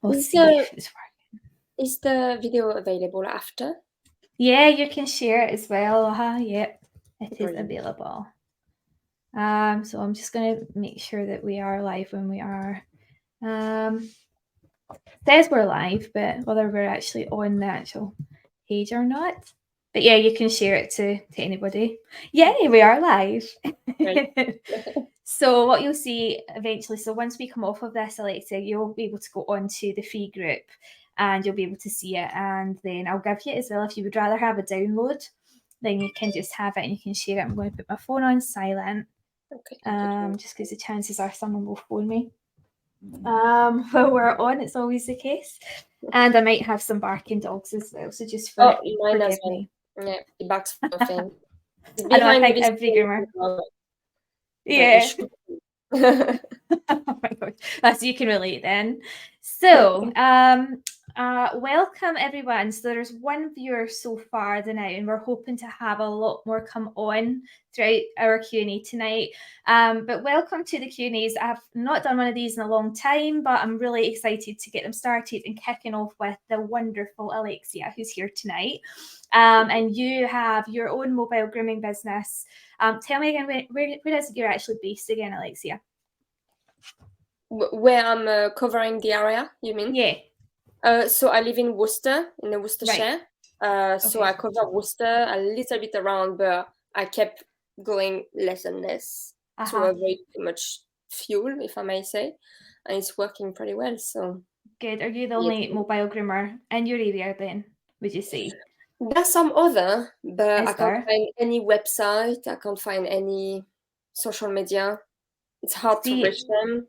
We'll Is see the if it's working. is the video available after? Yeah, you can share it as well. Yep, it is Brilliant. available. So I'm just going to make sure that we are live when we are. It says we're live, but whether we're actually on the actual page or not. But yeah, you can share it to anybody. Yay, we are live. Great. So what you'll see eventually, so once we come off of this, Alexia, you'll be able to go onto the free group and you'll be able to see it. And then I'll give you it as well. If you would rather have a download, then you can just have it and you can share it. I'm going to put my phone on silent, Okay. just because the chances are someone will phone me. While we're on, it's always the case. And I might have some barking dogs as well, so just Oh, mine as forgive well. me. Yeah, it backs for nothing. It's I know, I behind think you every listening, groomer. but it Yeah. should. Oh my god, that's you can relate then. So, welcome everyone. So there's one viewer so far tonight, and we're hoping to have a lot more come on throughout our Q&A tonight. But welcome to the Q&As. I've not done one of these in a long time, but I'm really excited to get them started and kicking off with the wonderful Alexia, who's here tonight. And you have your own mobile grooming business. Tell me again, where is it you're actually based again, Alexia? Where I'm covering the area, you mean? Yeah. So I live in Worcester, in the Worcestershire. So Okay. I cover Worcester a little bit around, but I kept going less and less to avoid too much fuel, if I may say. And it's working pretty well, so. Good. Are you the Yes. only mobile groomer in your area then, would you say? There's some other, but I Is can't there? find any website. I can't find any social media. It's hard to reach See, them.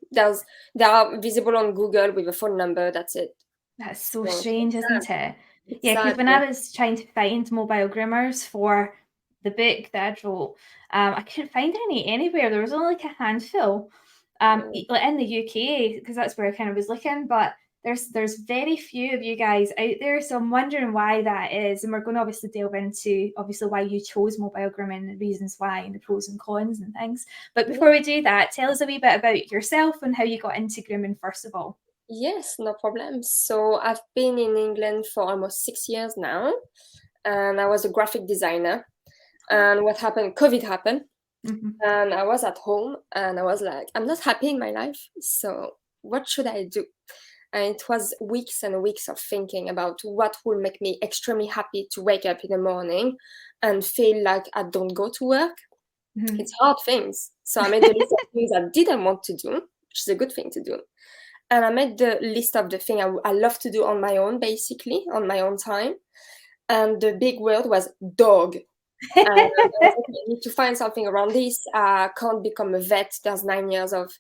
They are visible on Google with a phone number. That's it. that's so So strange, isn't it? it's Yeah, because sad. when Yeah. I was trying to find mobile groomers for the book that I wrote, I couldn't find any anywhere. There was only like a handful, like in the UK, because that's where I kind of was looking. But there's very few of you guys out there, so I'm wondering why that is. And we're going to obviously delve into obviously why you chose mobile grooming and reasons why and the pros and cons and things. But before we do that, tell us a wee bit about yourself and how you got into grooming first of all. Yes, no problem. So I've been in England for almost 6 years now, and I was a graphic designer. And what happened? COVID happened, Mm-hmm. and I was at home, and I was like, I'm not happy in my life. So what should I do? And it was weeks and weeks of thinking about what would make me extremely happy to wake up in the morning and feel like I don't go to work. Mm-hmm. It's hard things. So I made a list of things I didn't want to do, which is a good thing to do. And I made the list of the things I love to do on my own, basically, on my own time. And the big word was dog. And I was like, I need to find something around this. I can't become a vet. There's 9 years of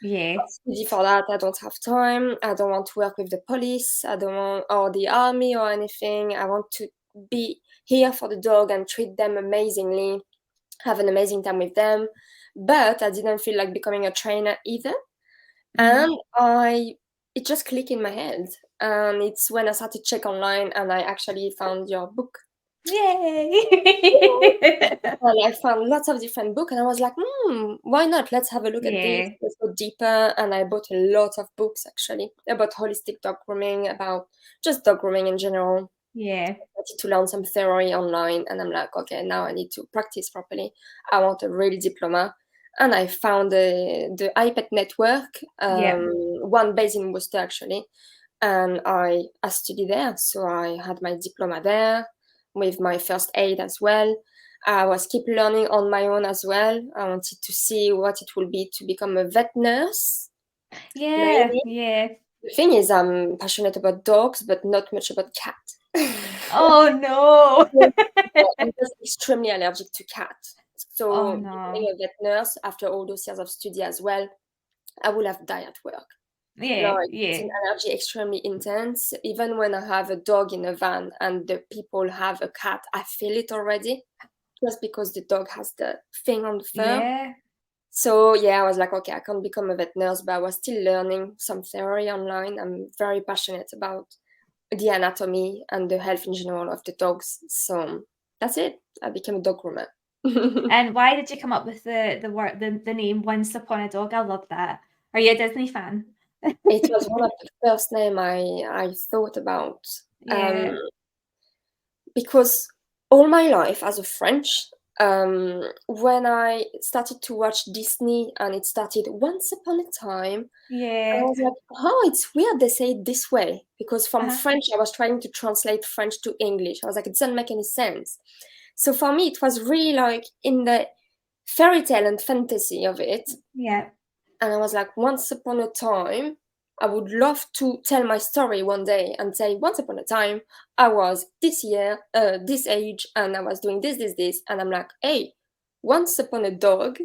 Yeah. study for that. I don't have time. I don't want to work with the police. I don't want, or the army or anything. I want to be here for the dog and treat them amazingly, have an amazing time with them. But I didn't feel like becoming a trainer either. Mm-hmm. And it just clicked in my head. And it's when I started to check online and I actually found your book. Yay! And I found lots of different books and I was like, why not? Let's have a look at this. Yeah. Let's go deeper. And I bought a lot of books actually about holistic dog grooming, about just dog grooming in general. Yeah. I wanted to learn some theory online and I'm like, okay, now I need to practice properly. I want a real diploma. And I found the iPad network, Yeah. one based in Worcester actually. And I studied there. So I had my diploma there with my first aid as well. I was keep learning on my own as well. I wanted to see what it will be to become a vet nurse. Yeah. Maybe. Yeah. The thing is, I'm passionate about dogs, but not much about cats. Oh no. I'm just extremely allergic to cats. Oh So no. becoming a vet nurse after all those years of study as well, I would have died at work. Yeah. Like it's Yeah. an allergy extremely intense. Even when I have a dog in a van and the people have a cat, I feel it already. Just because the dog has the thing on the fur. Yeah. So yeah, I was like, okay, I can't become a vet nurse, but I was still learning some theory online. I'm very passionate about the anatomy and the health in general of the dogs. So that's it. I became a dog groomer. And why did you come up with the word the name Once Upon a Dog? I love that. Are you a Disney fan? It was one of the first name I thought about. Yeah. Because all my life as a French, when I started to watch Disney and it started Once Upon a Time, I Yeah. was like, oh, it's weird they say it this way. Because from Uh, French, I was trying to translate French to English. I was like, it doesn't make any sense. So for me, it was really like in the fairy tale and fantasy of it. yeah. And I was like, once upon a time, I would love to tell my story one day and say, once upon a time, I was this year, this age, and I was doing this. And I'm like, hey, once upon a dog.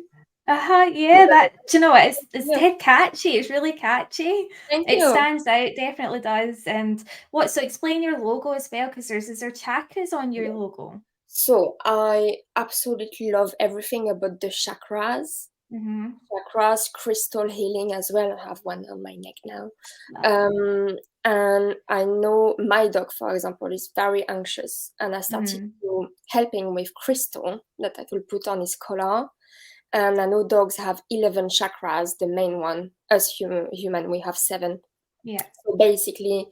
Yeah, that, do you know what? It's Yeah, dead catchy. It's really catchy. thank It you. stands out, definitely does. And what, so explain your logo as well, because is there chakras on your logo? So I absolutely love everything about the chakras. Mm-hmm. Chakras, crystal healing as well. I have one on my neck now. Lovely. And I know my dog, for example, is very anxious, and I started Mm-hmm. to helping with crystal that I could put on his collar. And I know dogs have 11 chakras, the main one. Us human, we have 7. Yeah. So basically,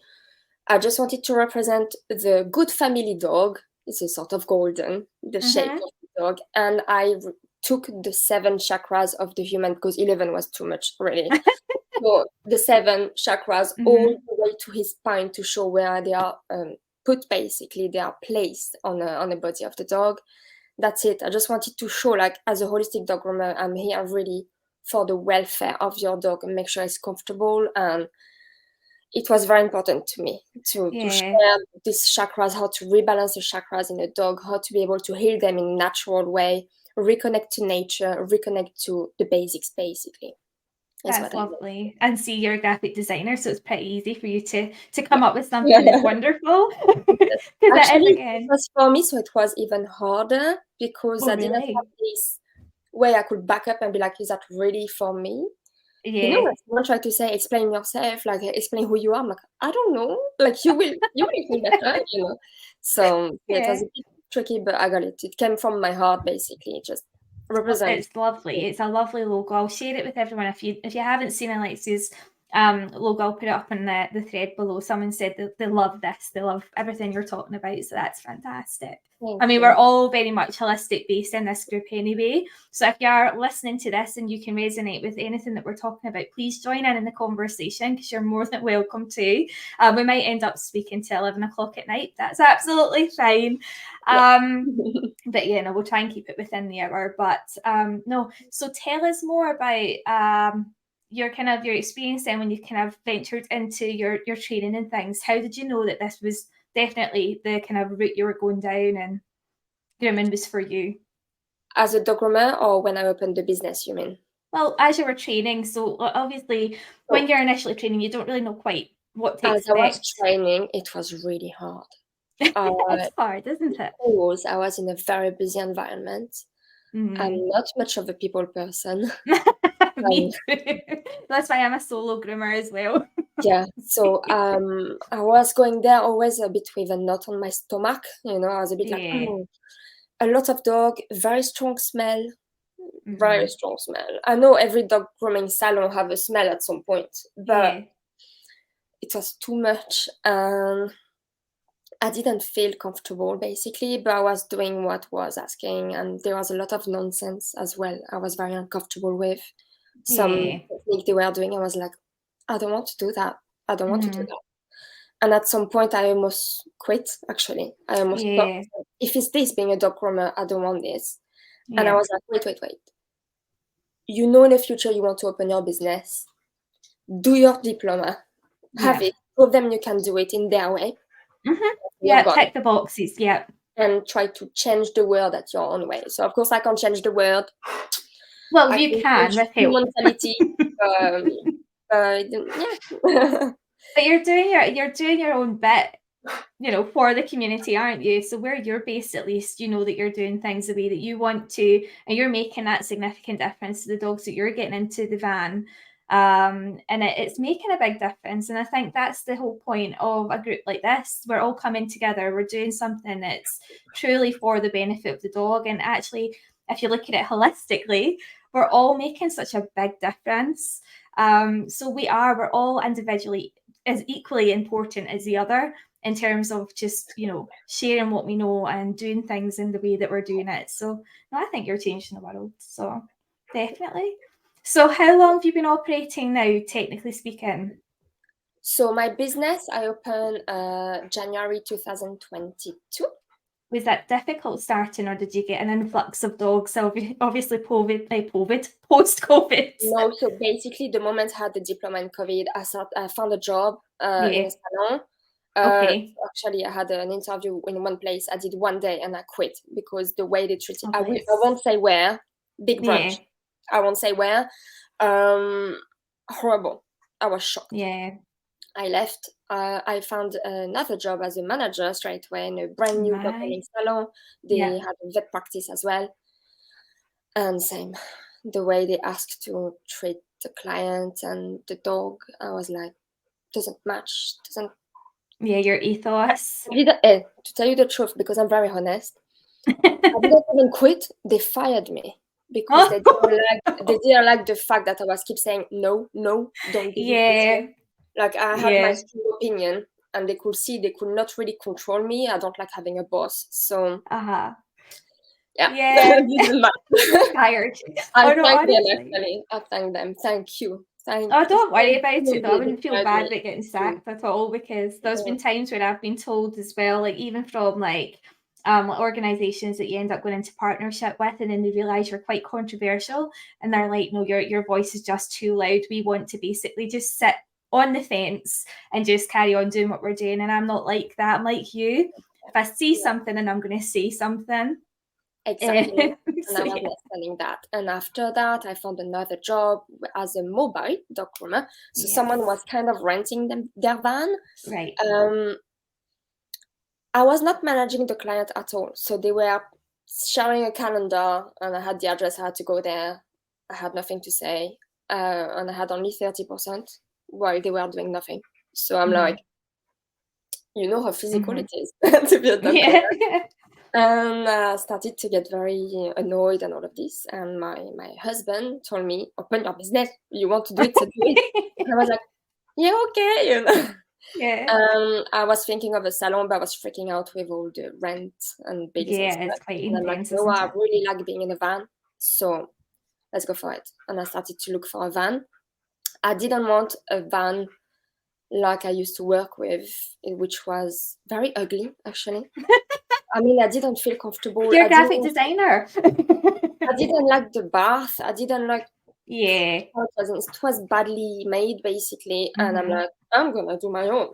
I just wanted to represent the good family dog. It's a sort of golden, the shape Mm-hmm. of the dog. And I took the 7 chakras of the human because 11 was too much, really. So the 7 chakras all Mm-hmm. the way to his spine to show where they are put, basically. They are placed on the body of the dog. That's it. I just wanted to show, like, as a holistic dog groomer, I'm here really for the welfare of your dog and make sure it's comfortable. And it was very important to me to Yeah. share these chakras, how to rebalance the chakras in a dog, how to be able to heal them in a natural way, reconnect to nature, reconnect to the basics, basically, is That's what I mean. lovely. And see, you're a graphic designer, so it's pretty easy for you to come up with Yeah. something that's wonderful. Because that is, Actually, it again. was for me, so it was even harder because Oh, I didn't have really? this way I could back up and be like, is that really for me? You know, Yeah. when someone try to say, explain yourself, like explain who you are, I'm like, I don't know. Like you will feel better. So yeah, it was Yeah. a bit tricky, but I got it. It came from my heart, basically. Just represent. It's lovely. It's a lovely logo. I'll share it with everyone. If you haven't seen Alexia's logo, I'll put it up in the thread below. Someone said that they love this. They love everything you're talking about. So that's fantastic. Thank I mean, we're you. all very much holistic based in this group anyway. So if you are listening to this and you can resonate with anything that we're talking about, please join in the conversation because you're more than welcome to. We might end up speaking till 11 o'clock at night. That's absolutely fine. Yeah. But yeah, no, we'll try and keep it within the hour. But no, so tell us more about your kind of your experience then when you kind of ventured into your training and things. How did you know that this was definitely the kind of route you were going down and grooming was for you? As a dog groomer, or when I opened the business, you mean? Well, as you were training, so obviously when So you're initially training, you don't really know quite what to as I was expect. training, it was really hard. Uh, It's hard, isn't it? because I was in a very busy environment. I'm Mm. not much of a people person. Me too. That's why I'm a solo groomer as well. Yeah, so I was going there always a bit with a knot on my stomach. I was a bit like, Yeah. oh, a lot of dog, very strong smell, very Hmm. strong smell. I know every dog grooming salon have a smell at some point, but Yeah. it was too much, and I didn't feel comfortable basically. But I was doing what was asking, and there was a lot of nonsense as well. I was very uncomfortable with some Yeah. technique they were doing. I was like, I don't want to do that. I don't want to do Hmm. that. And at some point, I almost quit, actually. I almost stopped. Yeah. If it's this being a dog groomer, I don't want this. And I Yeah. was like, wait. You know, in the future, you want to open your business. Do your diploma. Have Yeah. it. Prove them you can do it in their way. Hmm. You're Yeah. gone. Tick the boxes. Yeah. And try to change the world at your own way. So, of course, I can't change the world. Well, I you can can change with help. human mentality. Um, yeah. But you're doing your own bit, for the community, aren't you? So where you're based, at least, you know that you're doing things the way that you want to, and you're making that significant difference to the dogs that you're getting into the van. And it's making a big difference. And I think that's the whole point of a group like this. We're all coming together. We're doing something that's truly for the benefit of the dog. And actually, if you look at it holistically, we're all making such a big difference. So we're all individually as equally important as the other in terms of just, sharing what we know and doing things in the way that we're doing it. So no, I think you're changing the world. So definitely. So how long have you been operating now, technically speaking? So my business, I opened January 2022. Was that difficult starting, or did you get an influx of dogs? Obviously, post-COVID. No, so basically, the moment I had the diploma in COVID, I found a job in Yeah. a salon. Okay. Actually, I had an interview in one place. I did one day and I quit because the way they treated. Oh, I bless. won't say where. Big Yeah. branch. I won't say where. Horrible. I was shocked. Yeah. I left. I found another job as a manager straight away in a brand new opening Right. salon. They Yeah. had a vet practice as well. And same, the way they asked to treat the client and the dog, I was like, doesn't match. Doesn't. Yeah, your ethos. To tell you the truth, because I'm very honest, I didn't even quit. They fired me because they didn't like the fact that I was keep saying no, no, don't do this Yeah. way. Like I had my Yeah. strong opinion, and they could see they could not really control me. I don't like having a boss, so Uh-huh. yeah, Yeah. didn't matter. Tired. I Oh no, thank them honestly. actually. I thank them. Thank you. Thank Oh, you. don't worry about it though. I They wouldn't feel fired bad me. about getting sacked at all, because there's been times where I've been told as well, like even from organizations that you end up going into partnership with, and then they realize you're quite controversial, and they're like, no, your voice is just too loud. We want to basically just sit on the fence and just carry on doing what we're doing. And I'm not like that. I'm like you. If I see Yeah. something and I'm going to say something. Exactly. And So I was yeah. not selling that. And after that, I found another job as a mobile dog groomer. So someone was Yes. kind of renting them their van. Right. I was not managing the client at all. So they were sharing a calendar, and I had the address. I had to go there. I had nothing to say, and I had only 30% while they were doing nothing. So I'm like, you know how physical it is to be a dog groomer. Yeah. And I started to get very annoyed and all of this. And my husband told me, open your business. You want to do it, so do it. And I was like, yeah, okay. Yeah. I was thinking of a salon, but I was freaking out with all the rent and bills and Yeah, stuff. it's quite And I'm like, intense, no, isn't I it? really like being in a van. So let's go for it. And I started to look for a van. I didn't want a van like I used to work with, which was very ugly, actually. I mean, I didn't feel comfortable. You're a graphic designer. I didn't like the bath. I didn't like Yeah. how it was badly made, basically. And I'm Mhm. like, I'm gonna do my own,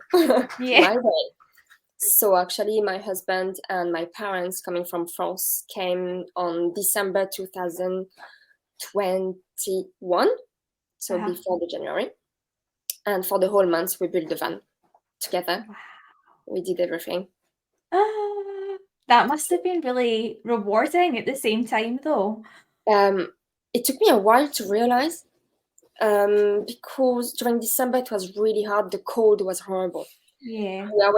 Yeah. my way. So actually, my husband and my parents, coming from France, came on December 2021, so Uh-huh. before the January. And for the whole month, we built the van together. Wow. We did everything. Ah, that must have been really rewarding at the same time, though. It took me a while to realize, because during December it was really hard. The cold was horrible. Yeah. We are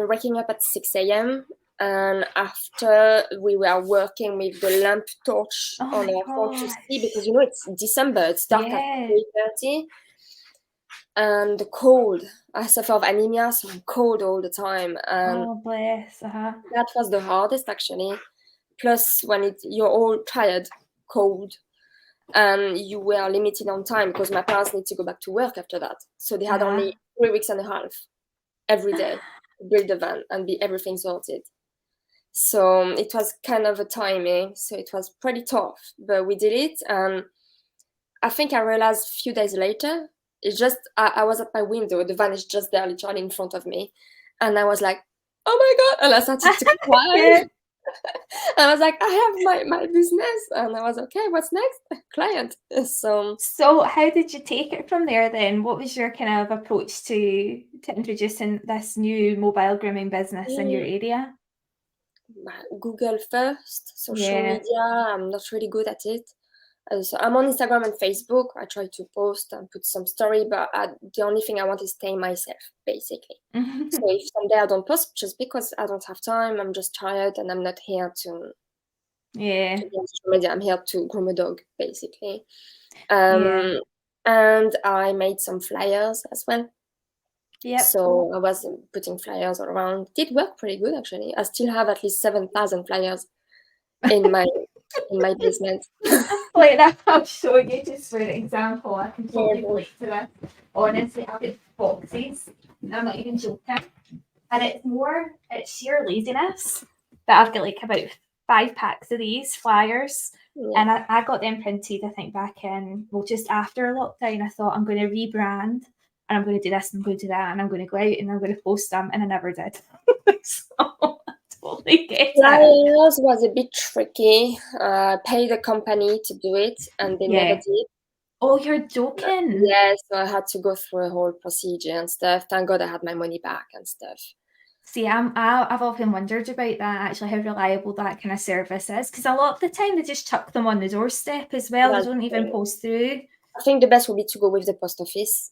waking up at 6 a.m. And after we were working with the lamp torch Oh on my our phone to see, because gosh. it's December, it's dark at Yeah. 3:30, and the cold. I suffer of anemia, so I'm cold all the time, and Oh, bless. Uh-huh. that was the hardest actually. Plus, when you're all tired, cold, and you were limited on time because my parents need to go back to work after that, so they had Uh-huh. only 3 weeks and a half every day to build the van and be everything sorted. So it was kind of a timing, so it was pretty tough, but we did it. And I think I realized a few days later, it's just I was at my window, the van is just there literally in front of me, and I was like, oh my god, and I started to cry. Yeah. And I was like, I have my business, and I was okay, what's next? Client. So how did you take it from there then? What was your kind of approach to introducing this new mobile grooming business in your mm, area? Google first, social Yeah. media, I'm not really good at it. So I'm on Instagram and Facebook. I try to post and put some story, but the only thing I want is stay myself, basically. So if someday I don't post, just because I don't have time, I'm just tired, and I'm not here to Yeah. be on social media. I'm here to groom a dog, basically. Yeah. And I made some flyers as well. Yep. So I was putting flyers all around. It did work pretty good, actually. I still have at least 7,000 flyers in my basement. Like that, I'll show you just for an example. I can totally Yeah. relate to this. Honestly, I've got boxes. I'm not even joking. And it's sheer laziness that I've got like about 5 packs of these flyers. Yeah. And I got them printed, I think, back in, well, just after lockdown. I thought I'm going to rebrand and I'm going to do this and I'm going to do that and I'm going to go out and I'm going to post them. And I never did. So I totally get it. Flyers was a bit tricky. Paid a company to do it, and they never Yeah. did. Oh, you're joking. Yeah, so I had to go through a whole procedure and stuff. Thank God I had my money back and stuff. See, I've often wondered about that, actually, how reliable that kind of service is. Because a lot of the time they just chuck them on the doorstep as well. They That's don't even post through. I think the best would be to go with the post office.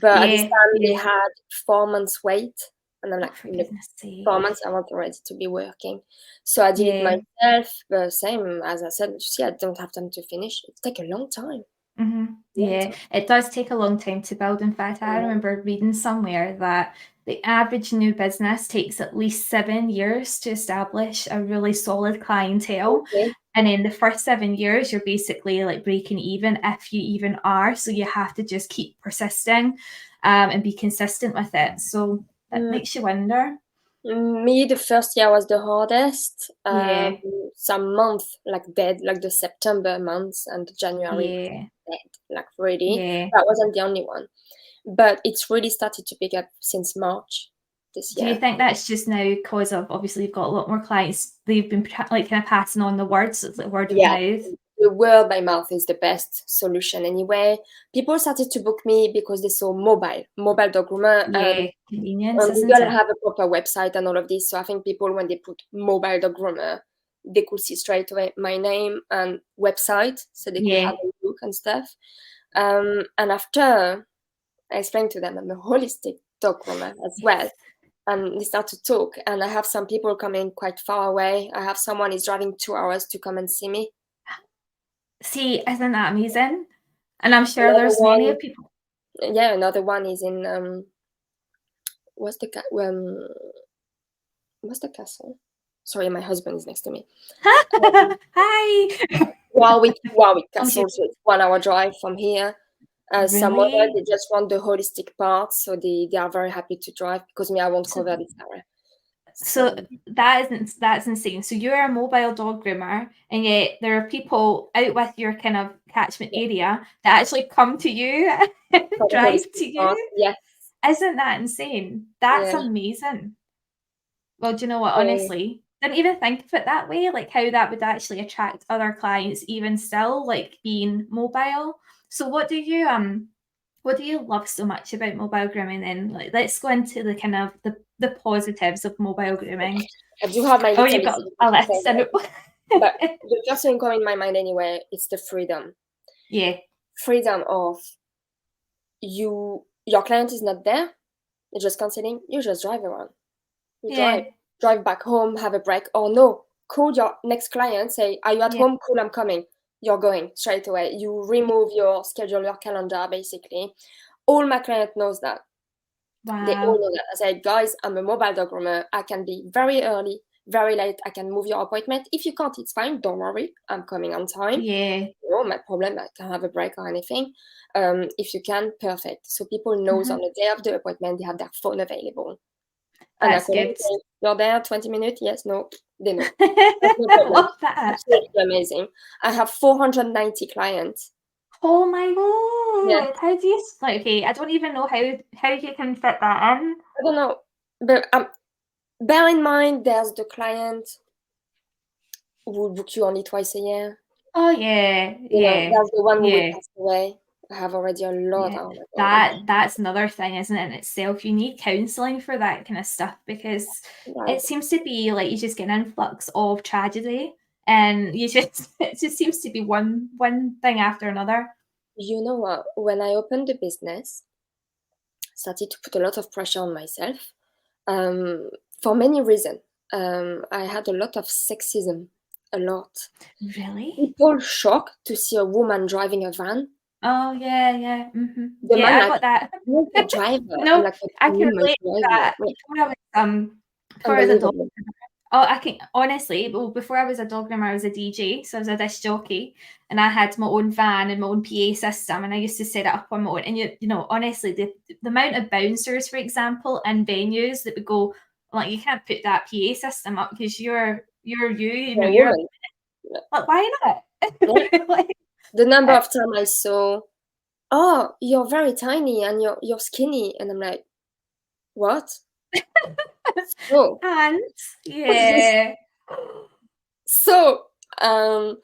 But at this Yeah, time, they yeah. had 4 months wait. And I'm Oh, like, for in the goodness sake. 4 months, I want already to be working. So I did it Yeah. myself. But same as I said, you see, I don't have time to finish. It takes a long time. Long Yeah, time. it does take a long time to build. In fact, I remember reading somewhere that the average new business takes at least 7 years to establish a really solid clientele. Okay. And in the first 7 years, you're basically like breaking even if you even are. So you have to just keep persisting and be consistent with it. So that Mm, makes you wonder. Me, the first year was the hardest. Yeah, Some month like dead, like the September months and January was yeah, dead, like really. yeah. That wasn't the only one. But it's really started to pick up since March this Do you year. think that's just now because of obviously you've got a lot more clients, they've been like kind of passing on the words, so it's like word of Yeah, mouth? the word by mouth is the best solution anyway. People started to book me because they saw mobile dog groomer, and Yeah, convenience, on isn't Google I it? have a proper website and all of this. So I think people, when they put mobile dog groomer, they could see straight away my name and website, so they could have Yeah. a look and stuff. And after I explained to them I'm a holistic dog groomer as well. Yes. And they start to talk, and I have some people coming quite far away. I have someone is driving 2 hours to come and see me. See, isn't that amazing? And I'm sure Another there's many one, of people. yeah, another one is in what's the castle? Sorry, my husband is next to me. Um, Hi. Warwick I'm Castle, joking. so it's 1 hour drive from here. Some other, Really? they just want the holistic part, so they are very happy to drive because me, I won't So, cover this area. so So that's insane. So you're a mobile dog groomer, and yet there are people out with your kind of catchment yeah, area that actually come to you and for the drive holistic to part, you. yes, Isn't that insane? That's yeah. amazing. Well, do you know what? So Honestly, didn't even think of it that way, like how that would actually attract other clients, even still, like being mobile. So what do you love so much about mobile grooming then? Like let's go into the kind of the positives of mobile grooming. I do have my Oh, little you've got list a to say list. that, but the first thing coming in my mind anyway, it's the freedom. Yeah, Freedom of your client is not there, you're just canceling, you just drive around. You yeah, drive back home, have a break, or no, call your next client, say, are you at yeah, home? Cool, I'm coming. You're going straight away. You yeah. remove your schedule, your calendar, basically. All my client knows that. They all Wow. know that. I say, guys, I'm a mobile dog groomer. I can be very early, very late. I can move your appointment. If you can't, it's fine. Don't worry. I'm coming on time. Yeah. No, my problem. I can have a break or anything. If you can, perfect. So people knows on Mhm. the day of the appointment, they have their phone available. And I That's call them, good. say, you're there, 20 minutes? Yes, no, they know. That's no I problem. love that. Absolutely amazing. I have 490 clients. Oh my Yeah, god! How do you like? Okay, I don't even know how you can fit that in. I don't know. But bear in mind, there's the client who will book you only twice a year. Oh yeah, You know, yeah, that's the one who will yeah, pass away. I have already a lot. yeah. Oh my God. That's another thing, isn't it, in itself? You need counselling for that kind of stuff because it Like, seems to be like you just get an influx of tragedy, and you just it just seems to be one thing after another. you know what? When I opened the business, started to put a lot of pressure on myself um, for many reasons. I had a lot of sexism, a lot. Really? People shocked to see a woman driving a van. Oh, yeah. Mhm. The Yeah, man I like, got that. "You're the driver." I'm No, like, "What I do you can mean my relate to driver?" that. Like, Before I was a dog unbelievable. I can honestly, well, before I was a dog groomer, I was a DJ, so I was a disc jockey, and I had my own van and my own PA system, and I used to set it up on my own. And you know, honestly, the amount of bouncers, for example, in venues that would go like, you can't put that PA system up because you know, For a you're woman. Yeah. like, why not? Yeah. Like, The number of time I saw, "Oh, you're very tiny and you're skinny," and I'm like, "What?" So and yeah, so, um,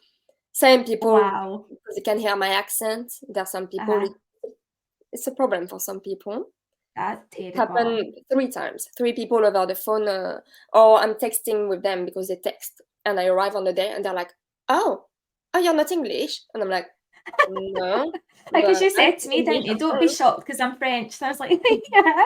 same people, wow, because they can hear my accent. There are some people, uh, it's a problem for some people. that's It terrible. happened 3 times. 3 people over the phone, or I'm texting with them because they text, and I arrive on the day, and they're like, "Oh, you're not English?" And I'm like, "No, Like, because but you I'm said to me, English, didn't you? I'm Don't be fine." shocked because I'm French. And I was like, yeah.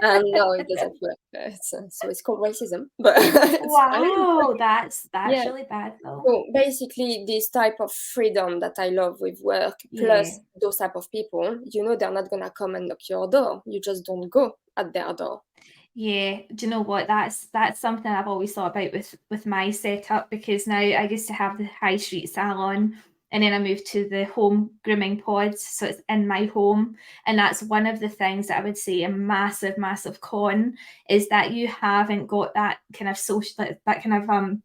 And no, it doesn't work. So it's called racism, but it's fine. Wow, that's Yeah. really bad though. So basically, this type of freedom that I love with work, Yeah. plus those type of people, they're not gonna come and knock your door. You just don't go at their door. Yeah. Do you know what? That's something I've always thought about with my setup because now I used to have the high street salon and then I moved to the home grooming pods. So it's in my home. And that's one of the things that I would say a massive, massive con is that you haven't got that kind of social that kind of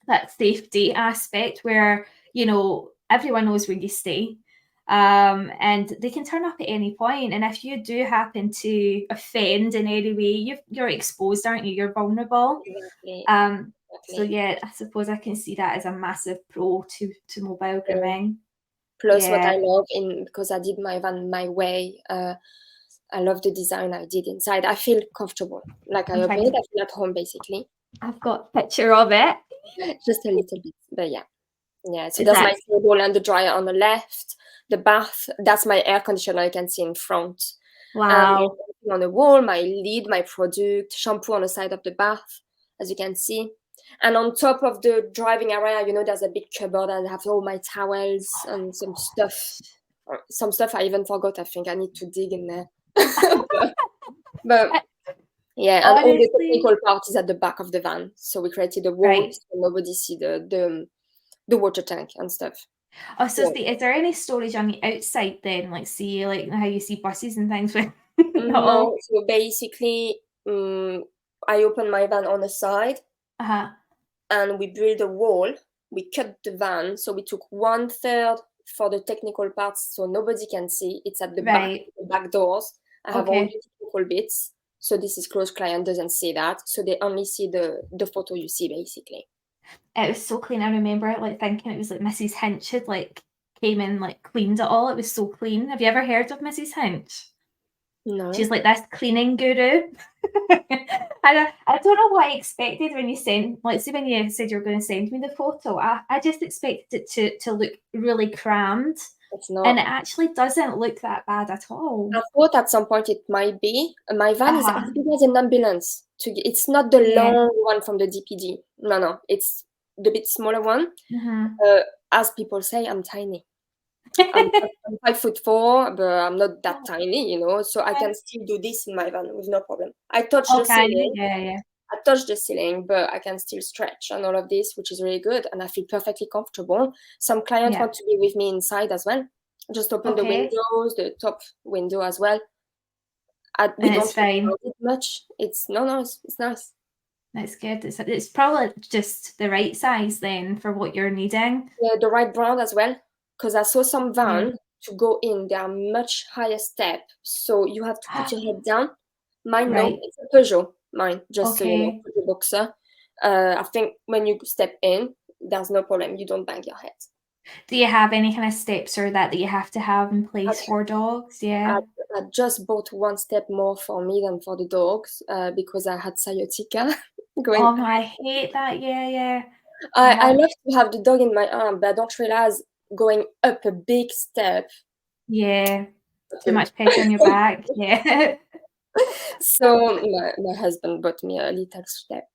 that safety aspect where you know everyone knows where you stay and they can turn up at any point and if you do happen to offend in any way you're exposed, aren't you? You're vulnerable. Exactly. So Exactly. yeah, I suppose I can see that as a massive pro to mobile So, grooming. plus, what I Yeah. love in because I did my van my way. I love the design I did inside. I feel comfortable. Like I I'm open trying it, to I feel at home basically. I've got a picture of it. Just a little bit, but yeah. Yeah, so Is that's my that table and the dryer on the left. The bath, that's my air conditioner I can see in front. And wow. on the wall, my lid, my product, shampoo on the side of the bath, as you can see. And on top of the driving area, there's a big cupboard and I have all my towels Oh and some my stuff. Some stuff I even forgot. I think I need to dig in there. But gosh. yeah, and all the Honestly, technical part is at the back of the van. So we created a wall right. so nobody see the water tank and stuff. Oh, so So is there any storage on the outside then? Like, see, like how you see buses and things with not all. no, so basically, I opened my van on the side Uh-huh. and we built a wall. We cut the van, so we took 1/3 for the technical parts, so nobody can see. It's at Right. the back doors. I have all Okay. the technical bits, so this is closed. Client doesn't see that, so they only see the photo you see basically. It was so clean. I remember like thinking it was like Mrs. Hinch had like came in like cleaned it all. It was so clean. Have you ever heard of Mrs. Hinch? She's No, like this cleaning guru. I don't know what I expected when you sent like see when you said you were going to send me the photo. I just expected it to look really crammed. it's And not. it actually doesn't look that bad at all. I thought at some point it might be. My van is Uh-huh. as big as an ambulance. It's not the Yeah. long one from the DPD. No, no, it's the bit smaller one. Mhm. Uh, as people say, I'm tiny. I'm 5'4", but I'm not that tiny, so I can still do this in my van with no problem. I touch Oh, the can you? ceiling. Yeah, yeah. I touch the ceiling, but I can still stretch and all of this, which is really good, and I feel perfectly comfortable. Some clients Yeah. want to be with me inside as well. Just open the Okay. windows, the top window as well. We And don't it's talk fine. about it much. It's no, no, it's nice. That's good. It's probably just the right size then for what you're needing. Yeah, the right brand as well, because I saw some Yeah. van to go in. They are much higher step, so you have to put your head down. Mine, no, Right. it's a Peugeot. Mine, just so you know, Okay. Peugeot Boxer. I think when you step in, there's no problem. You don't bang your head. Do you have any kind of steps or that you have to have in I, place for dogs? I, Yeah. I just bought one step more for me than for the dogs, because I had sciatica going. Oh no, I hate that. Yeah, yeah. I Uh-huh. love to have the dog in my arm, but I don't realize going up a big step. Yeah. Too much pressure on your back. Yeah. So my husband bought me a little step,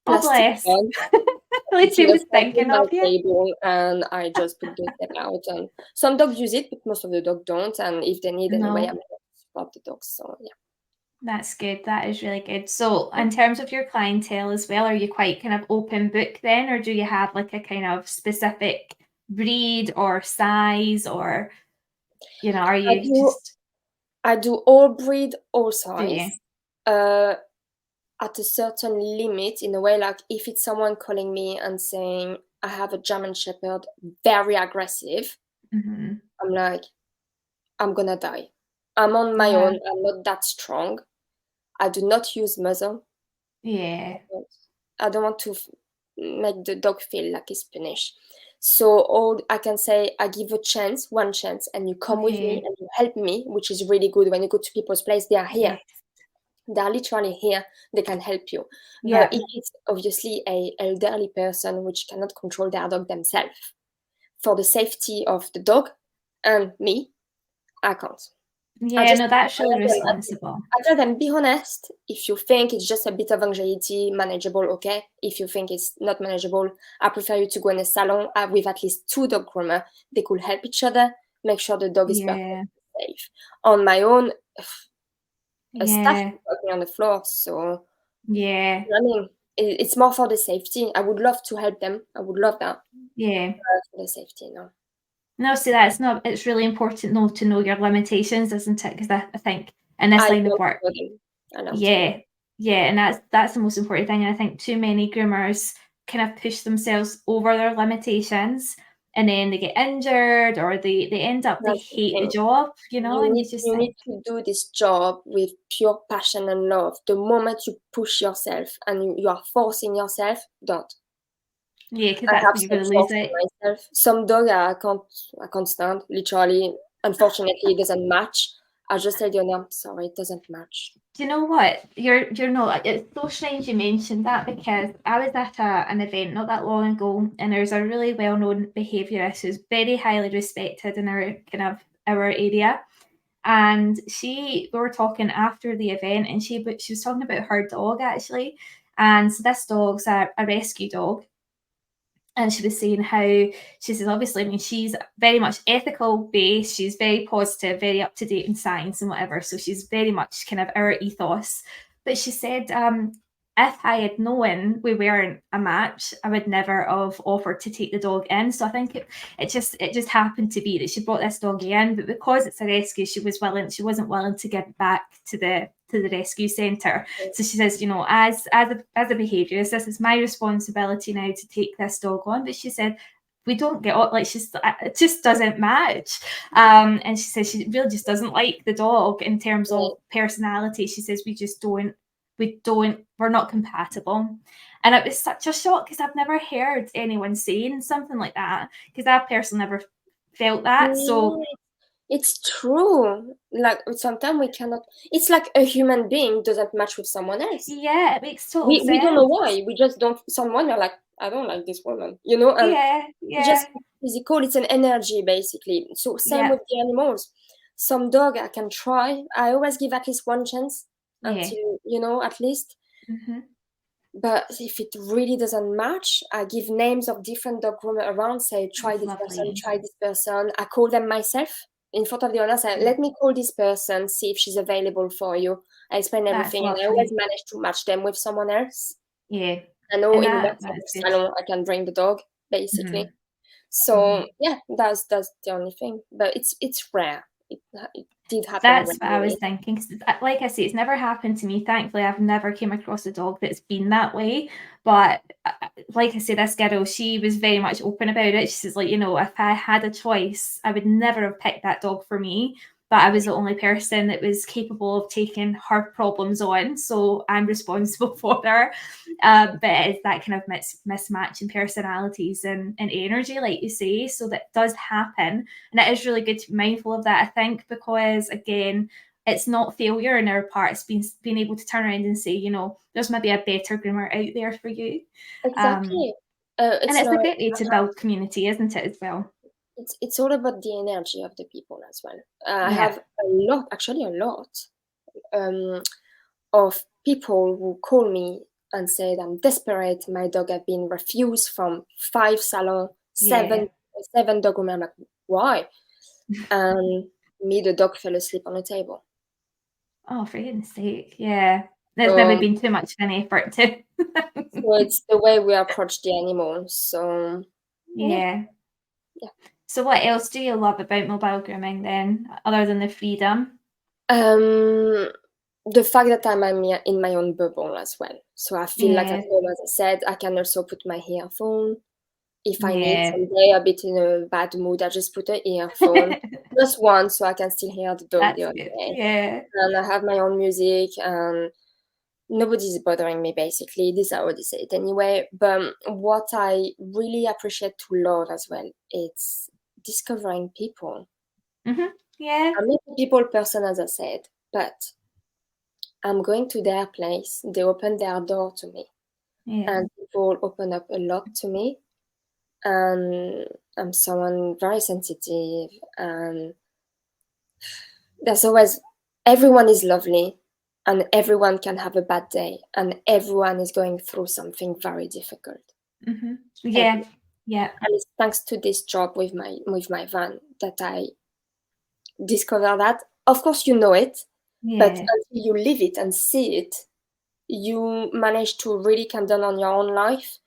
Oh, plastic bless. one. At least She he was was helping thinking my of you. table, and I just put the step out. And some dogs use it, but most of the dogs don't. And if they need anyway, I'm No, able to support the dogs. So yeah. that's good. That is really good. So, in terms of your clientele as well, are you quite kind of open book then, or do you have like a kind of specific breed or size, or are I you do just I do all breed, all do you? size. Uh, at a certain limit, in a way, like if it's someone calling me and saying I have a German Shepherd, very aggressive, Mm-hmm. I'm like, I'm gonna die. I'm on my Uh, own. I'm not that strong. I do not use muzzle. yeah. I don't want to make the dog feel like he's punished. So all I can say, I give a chance, one chance, and you come with me Okay. and you help me, which is really good. When you go to people's place, they are here. Yes. They are literally here. They can help you. But Yeah. if it's obviously a elderly person which cannot control their dog themselves, for the safety of the dog and me, I can't. I Yeah. just No, that's I really let them, responsible. I tell them, be honest. If you think it's just a bit of anxiety, manageable, okay. If you think it's not manageable, I prefer you to go in a salon with at least two dog groomer. They could help each other, make sure the dog is perfectly Yeah. safe. On my own, a staff Yeah. is working on the floor, so Yeah. I mean, it's more for the safety. I would love to help them. I would love that, Yeah. for the safety, no. No, see, that's not, it's really important though to know your limitations, isn't it? Because I think in this I line of love work, to know them. I love to know them. yeah, yeah, and that's the most important thing. And I think too many groomers kind of push themselves over their limitations and then they get injured or they end up, they That's the hate the thing. job, and you just You think, need to do this job with pure passion and love. The moment you push yourself and you are forcing yourself, don't. yeah, because I that's have when you're stopped going to lose forcing it. myself. Some dog I can't stand. Literally, unfortunately, it doesn't match. I just tell you, no, I'm sorry, it doesn't match. Do you know what? You're not. It's so strange you mentioned that because I was at an event not that long ago, and there's a really well-known behaviourist who's very highly respected in our kind of our area. And we were talking after the event, and she was talking about her dog actually. And so this dog's a rescue dog, and she was saying how she says obviously, I mean, she's very much ethical based, she's very positive, very up to date in science and whatever, so she's very much kind of our ethos. But she said, if I had known we weren't a match, I would never have offered to take the dog in. So I think it just happened to be that she brought this dog in, but because it's a rescue, she wasn't willing to give it back to the rescue centre. So she says, as a behaviourist, this is my responsibility now to take this dog on. But she said, we don't get on, like it just doesn't match. And she says she really just doesn't like the dog in terms Right. of personality. She says we're not compatible. And it was such a shock because I've never heard anyone saying something like that because that person never felt that. So Yeah, it's true. Like sometimes we cannot. It's like a human being doesn't match with someone else. yeah, it makes total We don't know sense. why. We just don't. Someone are like, I don't like this woman. And Yeah, it's just yeah, physical. It's an energy basically. So same yeah, with the animals. Some dog I can try. I always give at least one chance yeah. until at least. Hmm. But if it really doesn't match, I give names of different dog groomer around. Say try That's this person, lovely. try this person. I call them myself in front of the owner. Say Yeah, let me call this person, see if she's available for you. I explain that's everything, and I always lovely. manage to match them with someone else. Yeah, I know and in that that that is good. salon I can bring the dog basically. Hmm. So Hmm. yeah, that's the only thing. But it's rare. It did happen That's what I was rarely. thinking. 'Cause like I say, it's never happened to me. Thankfully, I've never came across a dog that's been that way. But like I say, this girl, she was very much open about it. She says, like, if I had a choice, I would never have picked that dog for me. But I was the only person that was capable of taking her problems on. So I'm responsible for her. But it is that kind of mismatch in personalities and energy, like you say. So that does happen. And it is really good to be mindful of that, I think, because again, it's not failure on our part. It's being able to turn around and say, there's maybe a better groomer out there for you. Um, Exactly. and It's it's a like great way to build community, isn't it, as well? it's all about the energy of the people as well. I Yeah. have actually a lot, um, of people who call me and said, I'm desperate. My dog have been refused from 5 salons, Yeah. seven dog groomer. I'm like, why? And me, the dog fell asleep on the table. Oh, for goodness sake. Yeah. There's maybe So, been too much of an effort to. so it's the way we approach the animals. So yeah, Yeah. yeah. So what else do you love about mobile grooming then, other than the freedom? The fact that I'm in my own bubble as well. So I feel like at Yeah. home, as I said, I can also put my earphone. If I need Yeah. someday a bit in a bad mood, I just put an earphone, just one, so I can still hear the dog the That's other good. day. Yeah. And I have my own music, and nobody's bothering me, basically. This I already said anyway. But what I really appreciate to love as well, it's discovering people. Yeah. I'm not a people person, as I said, but I'm going to their place. They open their door to me, Yeah. and people open up a lot to me. And I'm someone very sensitive, and there's always everyone is lovely, and everyone can have a bad day, and everyone is going through something very difficult. Yeah. Every, Yeah. and it's thanks to this job with my van that I discover that. Of course, you know it, but Yeah. until you live it and see it, you manage to really calm down on your own life.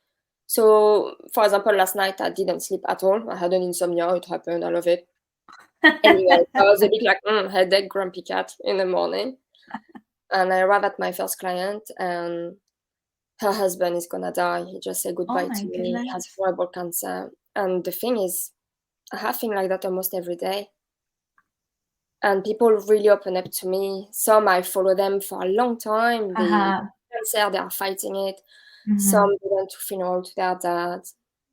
So, for example, last night I didn't sleep at all. I had an insomnia. It happened. I love it. Anyway, I was a bit like headache, grumpy cat in the morning. And I arrived at my first client, and her husband is gonna die. He just said Oh goodbye my to me. He has goodness. horrible cancer. And the thing is, I have things like that almost every day. And people really open up to me. Some I follow them for a long time. They Uh-huh. cancer, they are fighting it. Some Mm-hmm. they went to funeral to their dad.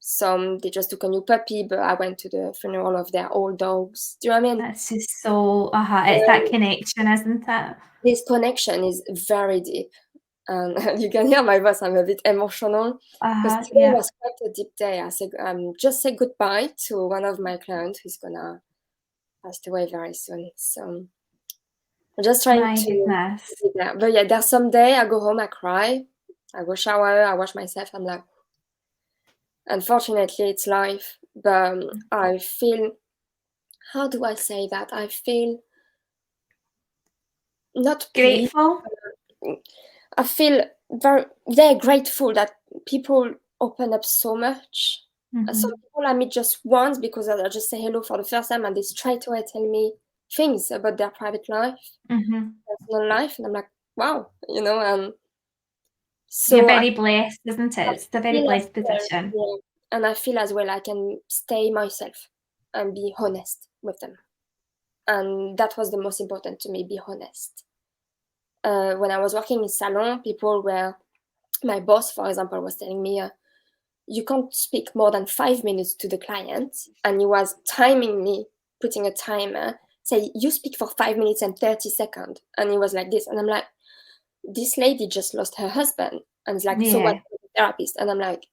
Some they just took a new puppy, but I went to the funeral of their old dogs. Do you know what I mean? That's just so, it's that connection, isn't it? This connection is very deep. And you can hear my voice, I'm a bit emotional because today Yeah. was quite a deep day. I said, just say goodbye to one of my clients who's gonna pass away very soon. So I'm just trying My to goodness. do that. But yeah, there's some day I go home, I cry, I go shower, I wash myself. I'm like, unfortunately, it's life. But I feel, how do I say that? I feel not pleased. Grateful. I feel very grateful that people open up so much. Some Mm-hmm. people I meet just once because I just say hello for the first time and they straight away tell me things about their private life, Mm-hmm. personal life, and I'm like, wow, and You're so I very blessed, isn't it? It's a very feel as blessed well, position. yeah, and I feel as well I can stay myself and be honest with them, and that was the most important to me, be honest. When I was working in Salon, people were my boss, for example, was telling me, you can't speak more than 5 minutes to the client. And he was timing me, putting a timer, say, you speak for 5 minutes and 30 seconds. And he was like this. And I'm like, this lady just lost her husband. And it's like, so what, Yeah. therapist? And I'm like,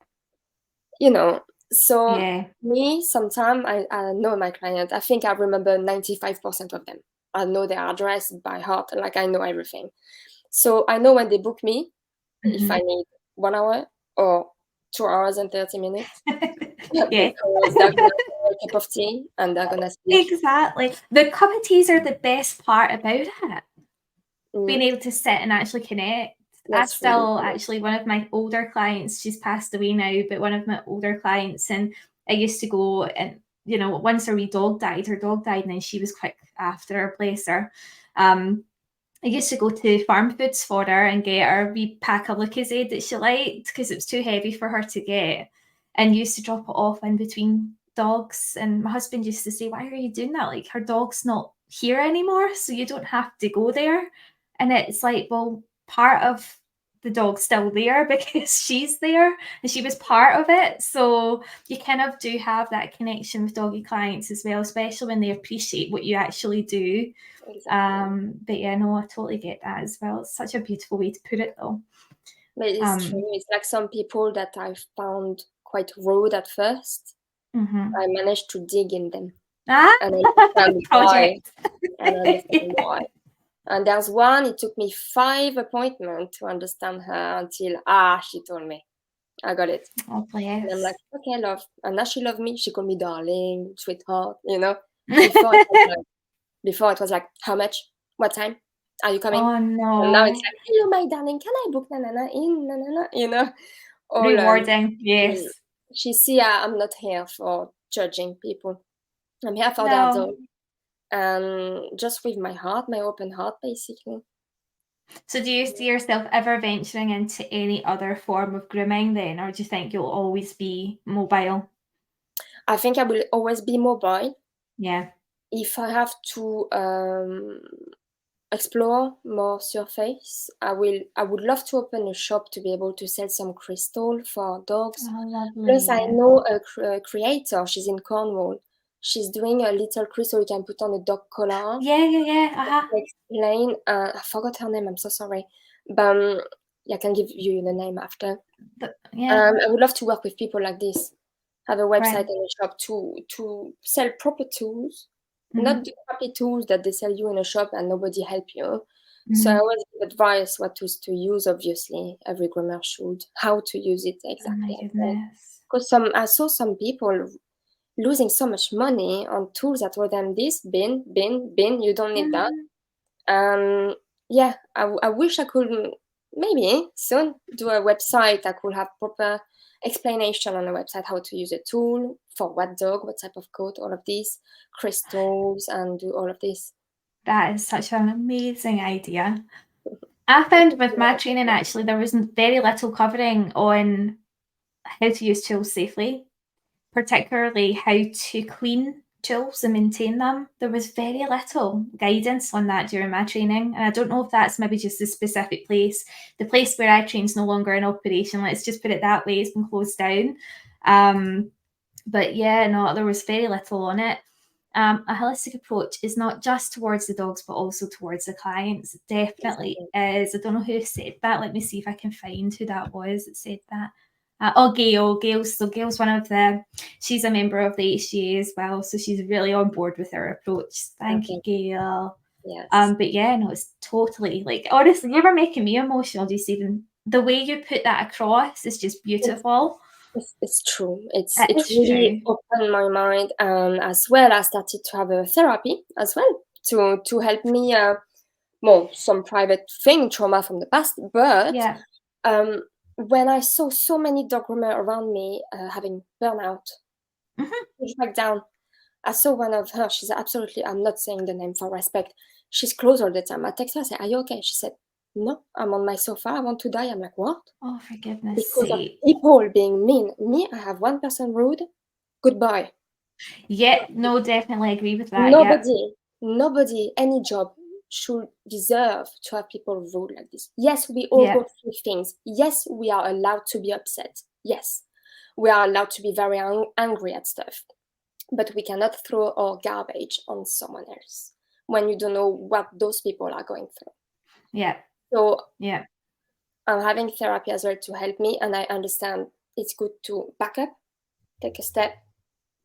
you know, so Yeah. me, sometimes I know my client. I think I remember 95% of them. I know their address by heart, like I know everything. So I know when they book me, if I Mm-hmm. need 1 hour or 2 hours and 30 minutes, Yeah. because they're gonna have a cup of tea and they're gonna speak. Exactly. The cup of teas are the best part about it. Being Mm, able to sit and actually connect. I that's really still cool. actually, one of my older clients, she's passed away now, but one of my older clients, and I used to go and, once her wee dog died, and then she was quick after her, bless her. I used to go to farm foods for her and get her a wee pack of Lucozade that she liked because it was too heavy for her to get, and used to drop it off in between dogs. And my husband used to say, "Why are you doing that? Like, her dog's not here anymore, so you don't have to go there." And it's like, well, part of the dog's still there because she's there and she was part of it. So you kind of do have that connection with doggy clients as well, especially when they appreciate what you actually do. Exactly. But yeah, no, I totally get that as well. It's such a beautiful way to put it, though. But it's true. Um, It's like some people that I found quite rude at first. mhm. I managed to dig in them Ah, and understand why. project. And understand why. And there's one, it took me 5 appointments to understand her until, she told me. I got it. Oh, And I'm like, bless. okay, love. And now she loved me. She called me darling, sweetheart, you know. Before it was like, how much? What time? Are you coming? Oh, And now it's no. like, hello, my darling, can I book nanana in nanana? You know, all Rewarding, mm, yes. she see I'm not here for judging people. I'm here for their No. dog. And just with my heart, my open heart, basically. So do you see yourself ever venturing into any other form of grooming then, or do you think you'll always be mobile? I think I will always be mobile. Yeah. If I have to explore more surface, I would love to open a shop to be able to sell some crystal for dogs. Oh, Plus, I lovely. know a creator. She's in Cornwall. She's doing a little crystal you can put on a dog collar. Yeah, yeah, yeah. Uh-huh. To explain, I forgot her name. I'm so sorry, but I can give you the name after. Yeah, I would love to work with people like this. Have a website right. and a shop to sell proper tools, not Mhm, the crappy tools that they sell you in a shop and nobody help you. So I mhm. always give advice what tools to use. Obviously, every groomer should. How to use it Oh my exactly. goodness. Because I saw some people losing so much money on tools that were them this bin. You don't need that. Mhm. Yeah, I wish I could maybe soon do a website. I could have proper explanation on the website how to use a tool for what dog, what type of coat, all of these crystals, and do all of this. That is such an amazing idea. I found with my training actually there was very little covering on how to use tools safely, particularly how to clean tools and maintain them. There was very little guidance on that during my training, and I don't know if that's maybe just a specific place. The place where I train is no longer in operation. Let's just put it that way. It's been closed down. But yeah, no, there was very little on it. A holistic approach is not just towards the dogs, but also towards the clients. It definitely Exactly. is. I don't know who said that. Let me see if I can find who that was that said that. Oh, Gail. Gail's one of she's a member of the HGA as well. So she's really on board with our approach. Thank you, Okay. Gail. Yes. But yeah, no, it's totally like, honestly, you were making me emotional, just even the way you put that across is just It's, beautiful. it's true. It It is really true. opened my mind, and as well, I started to have a therapy as well to help me. Well, some private thing trauma from the past, but Yeah. um, when I saw so many dog groomer around me having burnout, Mhm. push back down, I saw one of her. She's absolutely. I'm not saying the name for respect. She's close all the time. I text her. I say, "Are you okay?" She said, "No, I'm on my sofa. I want to die." I'm like, "What?" Oh, for goodness Because of sake. people being mean. Me, I have one person rude. Goodbye. Yeah, no, definitely agree with that. Yep. Nobody, any job should deserve to have people rude like this. Yes, we all go Yep. through things. Yes, we are allowed to be upset. Yes, we are allowed to be very angry at stuff. But we cannot throw our garbage on someone else when you don't know what those people are going through. Yep. So Yep. I'm having therapy as well to help me, and I understand it's good to back up, take a step,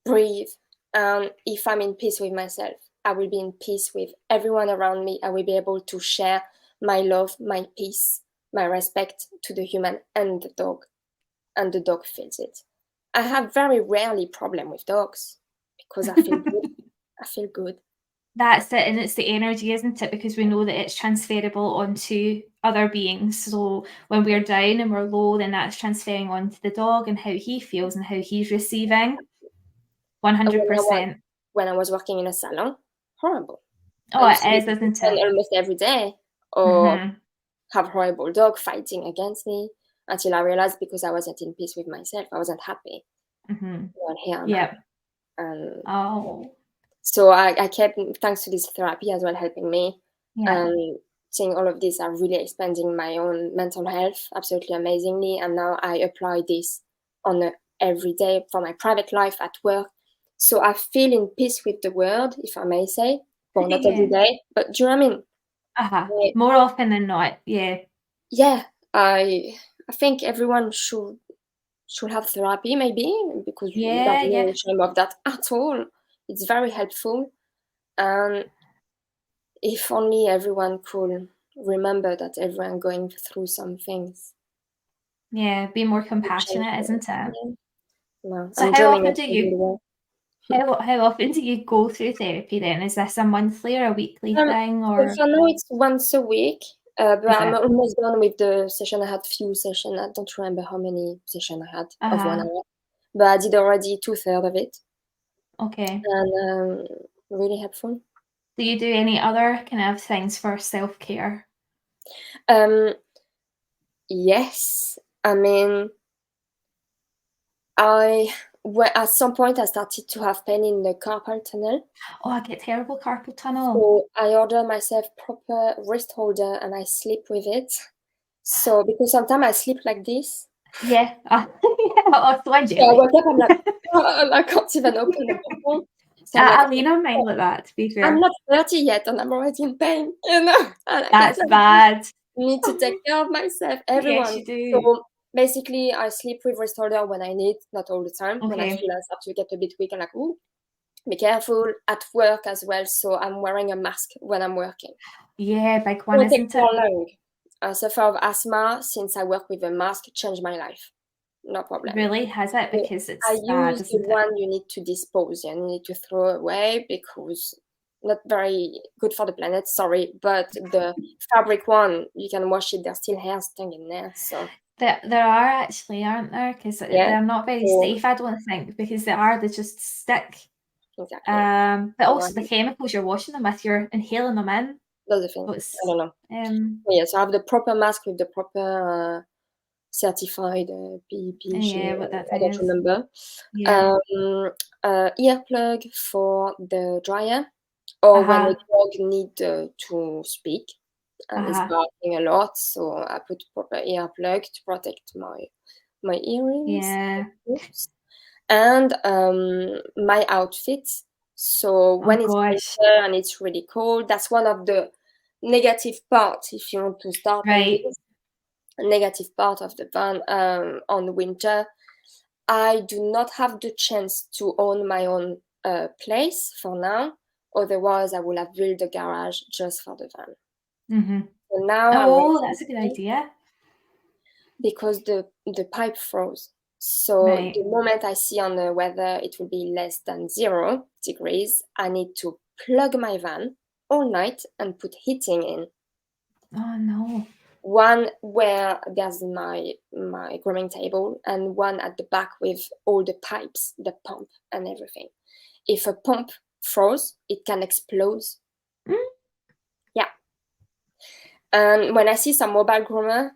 breathe. And if I'm in peace with myself, I will be in peace with everyone around me. I will be able to share my love, my peace, my respect to the human and the dog feels it. I have very rarely problem with dogs because I feel good. I feel good. That's it. And it's the energy, isn't it? Because we know that it's transferable onto other beings. So when we're down and we're low, then that's transferring onto the dog and how he feels and how he's receiving. And when I was 100%. working in a salon, horrible. I Oh, used it to be is, isn't beaten it? almost every day, or Mm-hmm. have horrible dog fighting against me until I realized because I wasn't in peace with myself, I wasn't happy. Mm-hmm. Well, here I'm happy. Yep. And Oh, so I kept, thanks to this therapy as well, helping me. yeah. And seeing all of this are really expanding my own mental health absolutely amazingly. And now I apply this on a every day for my private life at work. So I feel in peace with the world, if I may say. Well, not every Yeah. day, but do you know what I mean? Uh-huh. I- More often than not. Yeah. yeah, I think everyone should have therapy maybe because there's Yeah, no yeah. shame of that at all. It's very helpful. And if only everyone could remember that everyone going through some things. Yeah, be more To change compassionate, isn't it? yeah. No, So I'm how dreaming often of do changing you the world. how often do you go through therapy then? Is this a monthly or a weekly thing, So or for now it's once a week, but is I'm it? almost done with the session. I had few sessions. I don't remember how many sessions I had of 1 Uh-huh. hour, but I did already 2/3 of it, Okay. and really helpful. Do you do any other kind of things for self-care? Um, yes, I mean, at some point I started to have pain in the carpal tunnel, Oh, I get terrible carpal tunnel. so I ordered myself proper wrist holder and I sleep with it. So because sometimes I sleep like this, Yeah. Oh, so I'm so I jelly. wake up, I'm like, "Oh," I can't even open the bottle. So I'm like, I lean on mine like that, to be I'm fair. not 30 yet and I'm already in pain, you know? And I get That's like this. bad. Need to take care of myself, Yes, everyone. you do. So basically, I sleep with wrist holder when I need, not all the time. When I Okay. feel I start to get a bit weak, I'm like, ooh, be careful at work as well. So I'm wearing a mask when I'm working. Yeah, big one, Won't take isn't it? for long. I suffer of asthma since I work with a mask. It changed my life. No problem. Really, has it? So Because I it's bad, use the isn't it? one you need to dispose and you need to throw away because not very good for the planet, sorry, but the fabric one, you can wash it, there's still hair staying in there, so There are actually, aren't there? Because yeah. they're not very So safe, I don't think, because they just stick. exactly. But So also the chemicals you're washing them with, you're inhaling them in. that's the thing. So I don't know. Yeah, so I have the proper mask with the proper certified PEPG, yeah, what that I thing don't is. remember. Yeah. Um, earplug for the dryer, or when the Uh-huh. dog need to speak and is Uh-huh. barking a lot, so I put proper earplug to protect my earrings. Yeah. Oops. And my outfits. So Oh when it's gosh. winter and it's really cold, that's one of the negative parts if you want to start on Right. this. A negative part of the van on winter. I do not have the chance to own my own place for now. Otherwise, I would have built a garage just for the van. Mm-hmm. So now I'm Oh, renting that's a good idea. because the pipe froze. So the Right. moment I see on the weather it will be less than 0 degrees, I need to plug my van all night and put heating in. Oh no. One where there's my grooming table and one at the back with all the pipes, the pump and everything. If a pump froze, it can explode. Mm. Yeah. And when I see some mobile groomer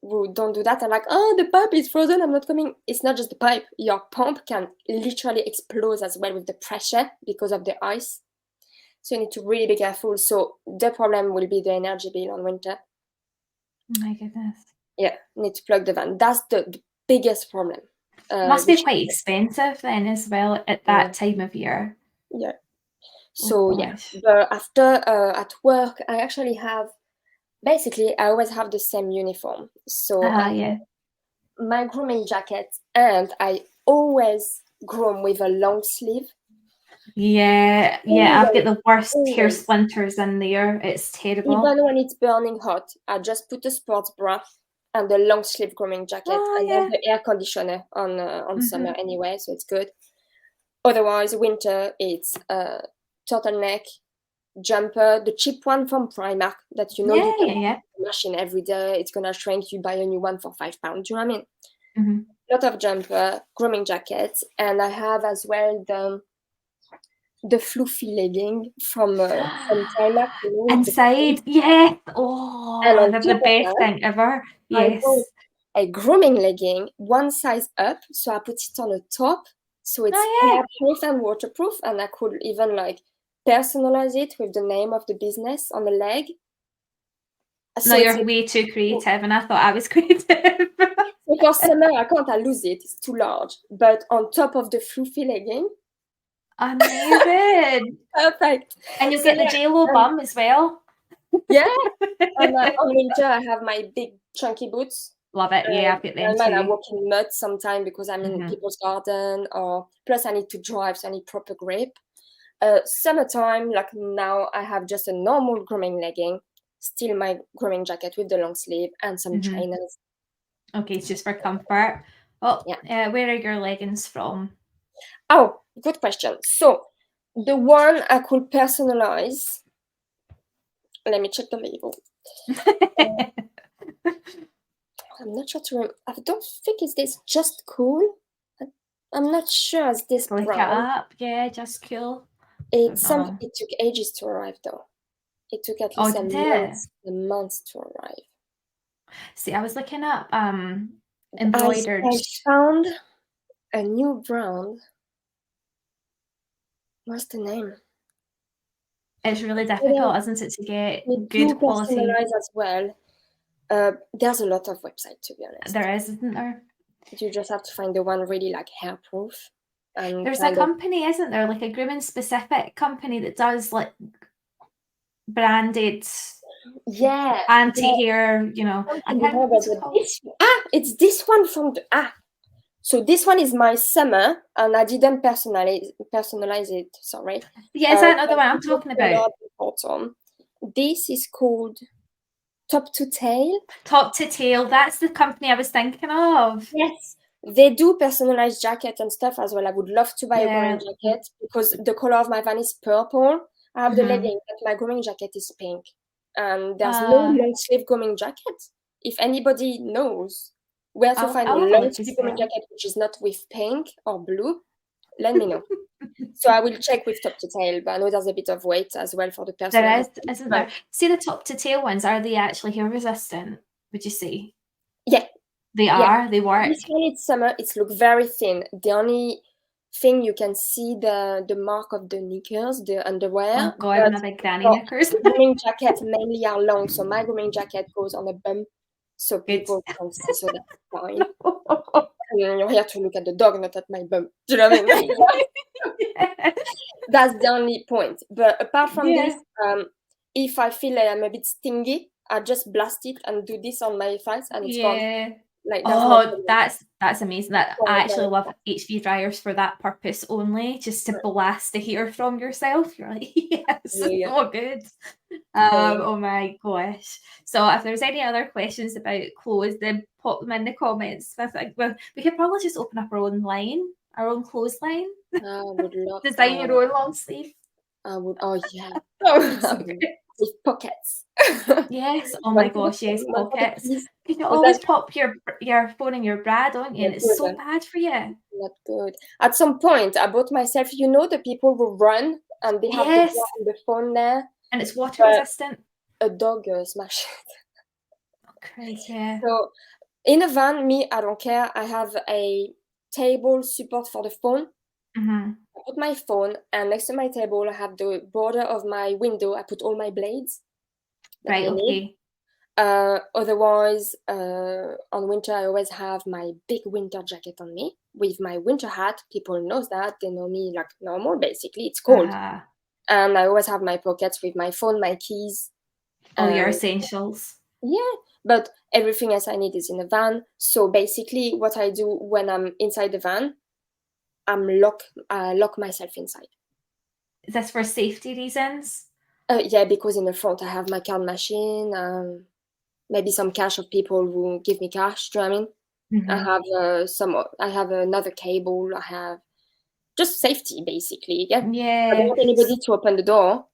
who don't do that, I'm like, oh, the pipe is frozen, I'm not coming. It's not just the pipe. Your pump can literally explode as well with the pressure because of the ice. So you need to really be careful. So the problem will be the energy bill on winter. Oh my goodness. Yeah, need to plug the van. That's the biggest problem. Must be Which quite expensive then as well at yeah, that time of year. yeah. Oh So yeah, gosh. but after at work, I actually have basically I always have the same uniform. So I Yeah. my grooming jacket, and I always groom with a long sleeve. Yeah, yeah, I've got Always, the worst hair always. splinters in there. It's terrible. Even when it's burning hot, I just put a sports bra and a long sleeve grooming jacket, Oh and there's yeah. the air conditioner on summer Mhm. anyway, so it's good. Otherwise, winter it's turtleneck, jumper, the cheap one from Primark that you know Yeah, you can yeah, yeah. machine every day. It's gonna shrink. You buy a new one for £5. Do you know what I mean? Mhm. Lot of jumper, grooming jackets, and I have as well the fluffy legging from Primark, you know, with the Inside, yes. and Oh, on the top of best that, thing ever. I bought Yes. a grooming legging one size up, so I put it on the top, so it's Oh yeah. hairproof and waterproof, and I could even like personalize it with the name of the business on the leg. No, So it's you're way too creative, and I thought I was creative. so for summer I can't I lose it, it's too large. But on top of the fluffy legging, Amazing. perfect. And you'll So get the yeah, JLo bum as well. yeah, and on winter I have my big chunky boots. Love it. Yeah, I've got them And mine I too. walk in mud sometimes because I'm in Mhm. people's garden, or plus I need to drive, so I need proper grip. Summertime, like now, I have just a normal grooming legging, still my grooming jacket with the long sleeve, and some trainers. Okay, it's just for comfort. Oh, Yeah. where are your leggings from? Oh, good question. So the one I could personalize. Let me check the label. I'm not sure I don't think it's this Just Cool. I'm not sure it's this Look it brand. up. Yeah, just cool. It's some. Oh, It took ages to arrive though. It took at oh, least did it? a month to arrive. See, I was looking up I embroidered. found a new brand. What's the name? It's really They difficult, isn't it, to get they do good quality? personalize as well. There's a lot of websites, to be honest. There is, isn't there? You just have to find the one really like hairproof and There's a kind of. company, isn't there, like a grooming specific company that does like branded Yeah, anti-hair, I can't remember what it's called. it's this one from the So this one is my summer, and I didn't personalize it. Sorry. Yeah, is that another one I'm talking about? Bottom. This is called Top to Tail. Top to Tail, that's the company I was thinking of. Yes, they do personalized jacket and stuff as well. I would love to buy a grooming Yeah. jacket because the color of my van is purple. I have the Mm-hmm. legging, but my grooming jacket is pink, and there's no long sleeve grooming jacket. If anybody knows where to find a I'll have a long look as sleeve grooming well. jacket which is not with pink or blue, let me know. So I will check with Top to Tail, but I know there's a bit of weight as well for the There personalized. is, isn't there? See the top to tail ones, are they actually hair resistant, would you say? Yeah, They yeah. are, they work. This one is summer. It's look very thin. The only thing you can see the mark of the knickers, the underwear. Oh God, my big granny But knickers. the grooming jacket mainly are long, so my grooming jacket goes on a bump, so Good. people can see. So that's fine. And you're here to look at the dog, not at my bump. Do you know what I mean? That's the only point. But apart from this, if I feel like I'm a bit stingy, I just blast it and do this on my face, and it's gone. Yeah. Like that's no problem. That's amazing. That I actually love HV dryers for that purpose only, just to blast the hair from yourself. You're like, yes, so good. Oh my gosh. So if there's any other questions about clothes, then pop them in the comments. I think we could probably just open up our own line, our own clothes line. I would love Design your own long sleeve. I would. Oh yeah. With pockets. Yes. Oh my gosh. Yes, pockets. Because you Was always that- pop your phone in your bra, don't you? And it's so bad for you. Not good. At some point, I bought myself. You know the people who run and they have Yes. the phone there, And it's water resistant. a dog smashed it. Oh, Christ, yeah. So in a van, I don't care. I have a table support for the phone. Mm-hmm. I put my phone, and next to my table, I have the border of my window. I put all my blades that I need. Otherwise, on winter, I always have my big winter jacket on me with my winter hat. People knows that. They know me like normal, basically. It's cold. And I always have my pockets with my phone, my keys. All your essentials. Yeah, but everything else I need is in the van. So basically, what I do when I'm inside the van, I lock myself inside. Is this for safety reasons? Yeah, because in the front I have my card machine, maybe some cash of people who give me cash. Do you know what I mean? Mm-hmm. I have another cable. I have just safety, basically. Yeah. Yeah. I don't want anybody to open the door.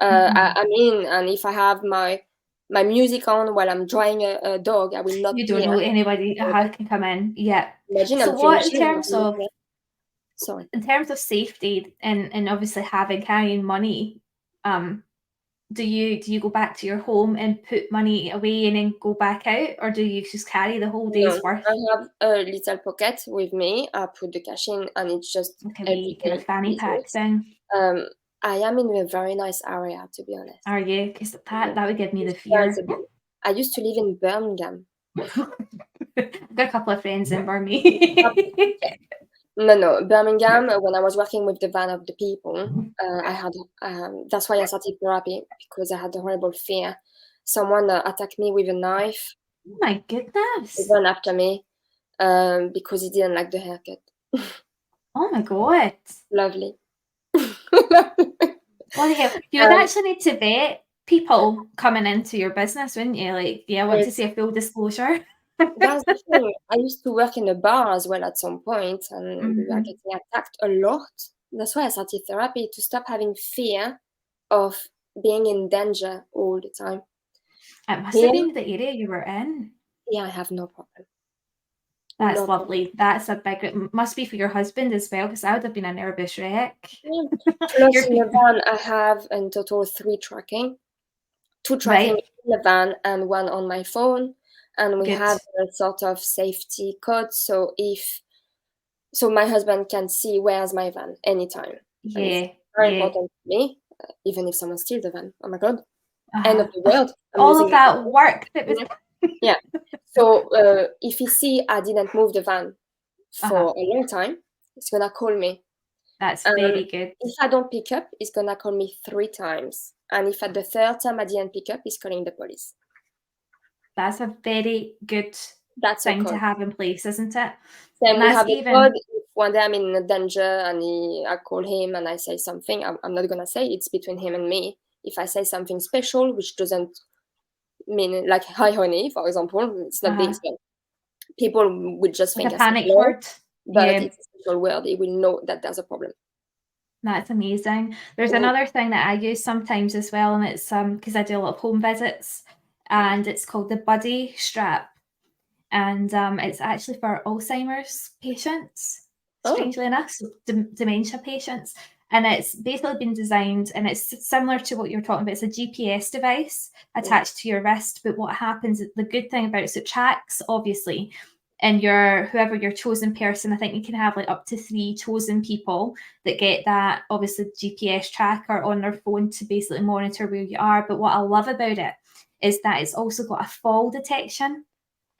I mean, and if I have my music on while I'm drying a dog, I will not. You don't know anybody how can come in. Yeah. Imagine so I'm what finishing. in terms of safety and obviously carrying money, do you go back to your home and put money away and then go back out, or do you just carry the whole day's worth? I have a little pocket with me. I put the cash in, and it's just kind of fanny pack thing. I am in a very nice area, to be honest. Are you? Because that would give me the fear. I used to live in Birmingham. I've got a couple of friends in Birmingham. No, Birmingham. When I was working with the van of the people, I had. That's why I started therapy, because I had a horrible fear. Someone attacked me with a knife. Oh my goodness! He ran after me, because he didn't like the haircut. Oh my god! Lovely. Well, hell, you would actually need to vet people coming into your business, wouldn't you? Like, I want to see a full disclosure. That's the thing. I used to work in a bar as well at some point, and we were getting attacked a lot. That's why I started therapy, to stop having fear of being in danger all the time. It must have been the area you were in. Yeah, I have no problem. That's No lovely. That's a big, must be for your husband as well, because I would have been a nervous wreck. Yeah. Plus, in the van, I have in total 3 tracking. 2 tracking Right. in the van and 1 on my phone. And we Good. have a sort of safety code, so my husband can see where's my van anytime. And it's very important to me, even if someone steals the van. Oh my God. End of the world. I'm All losing of that work that was. Yeah. So if he see I didn't move the van for a long time, he's gonna call me. That's very good. If I don't pick up, he's gonna call me 3 times. And if at the 3rd time I didn't pick up, he's calling the police. That's a very good thing to have in place, isn't it? Same, we have a code. If one day I'm in danger and I call him and I say something, I'm not gonna say it's between him and me. If I say something special, which doesn't mean like hi honey, for example, it's not big. So people will just think a panic word, but it's a special word. They will know that there's a problem. That's amazing. There's another thing that I use sometimes as well, and it's because I do a lot of home visits, and it's called the Buddy Strap, and it's actually for Alzheimer's patients, strangely enough, so dementia patients. And it's basically been designed, and it's similar to what you're talking about. It's a GPS device attached to your wrist, but what happens, the good thing about it, so it tracks, obviously, and whoever your chosen person, I think you can have like up to 3 chosen people that get that, obviously, GPS tracker on their phone to basically monitor where you are. But what I love about it is that it's also got a fall detection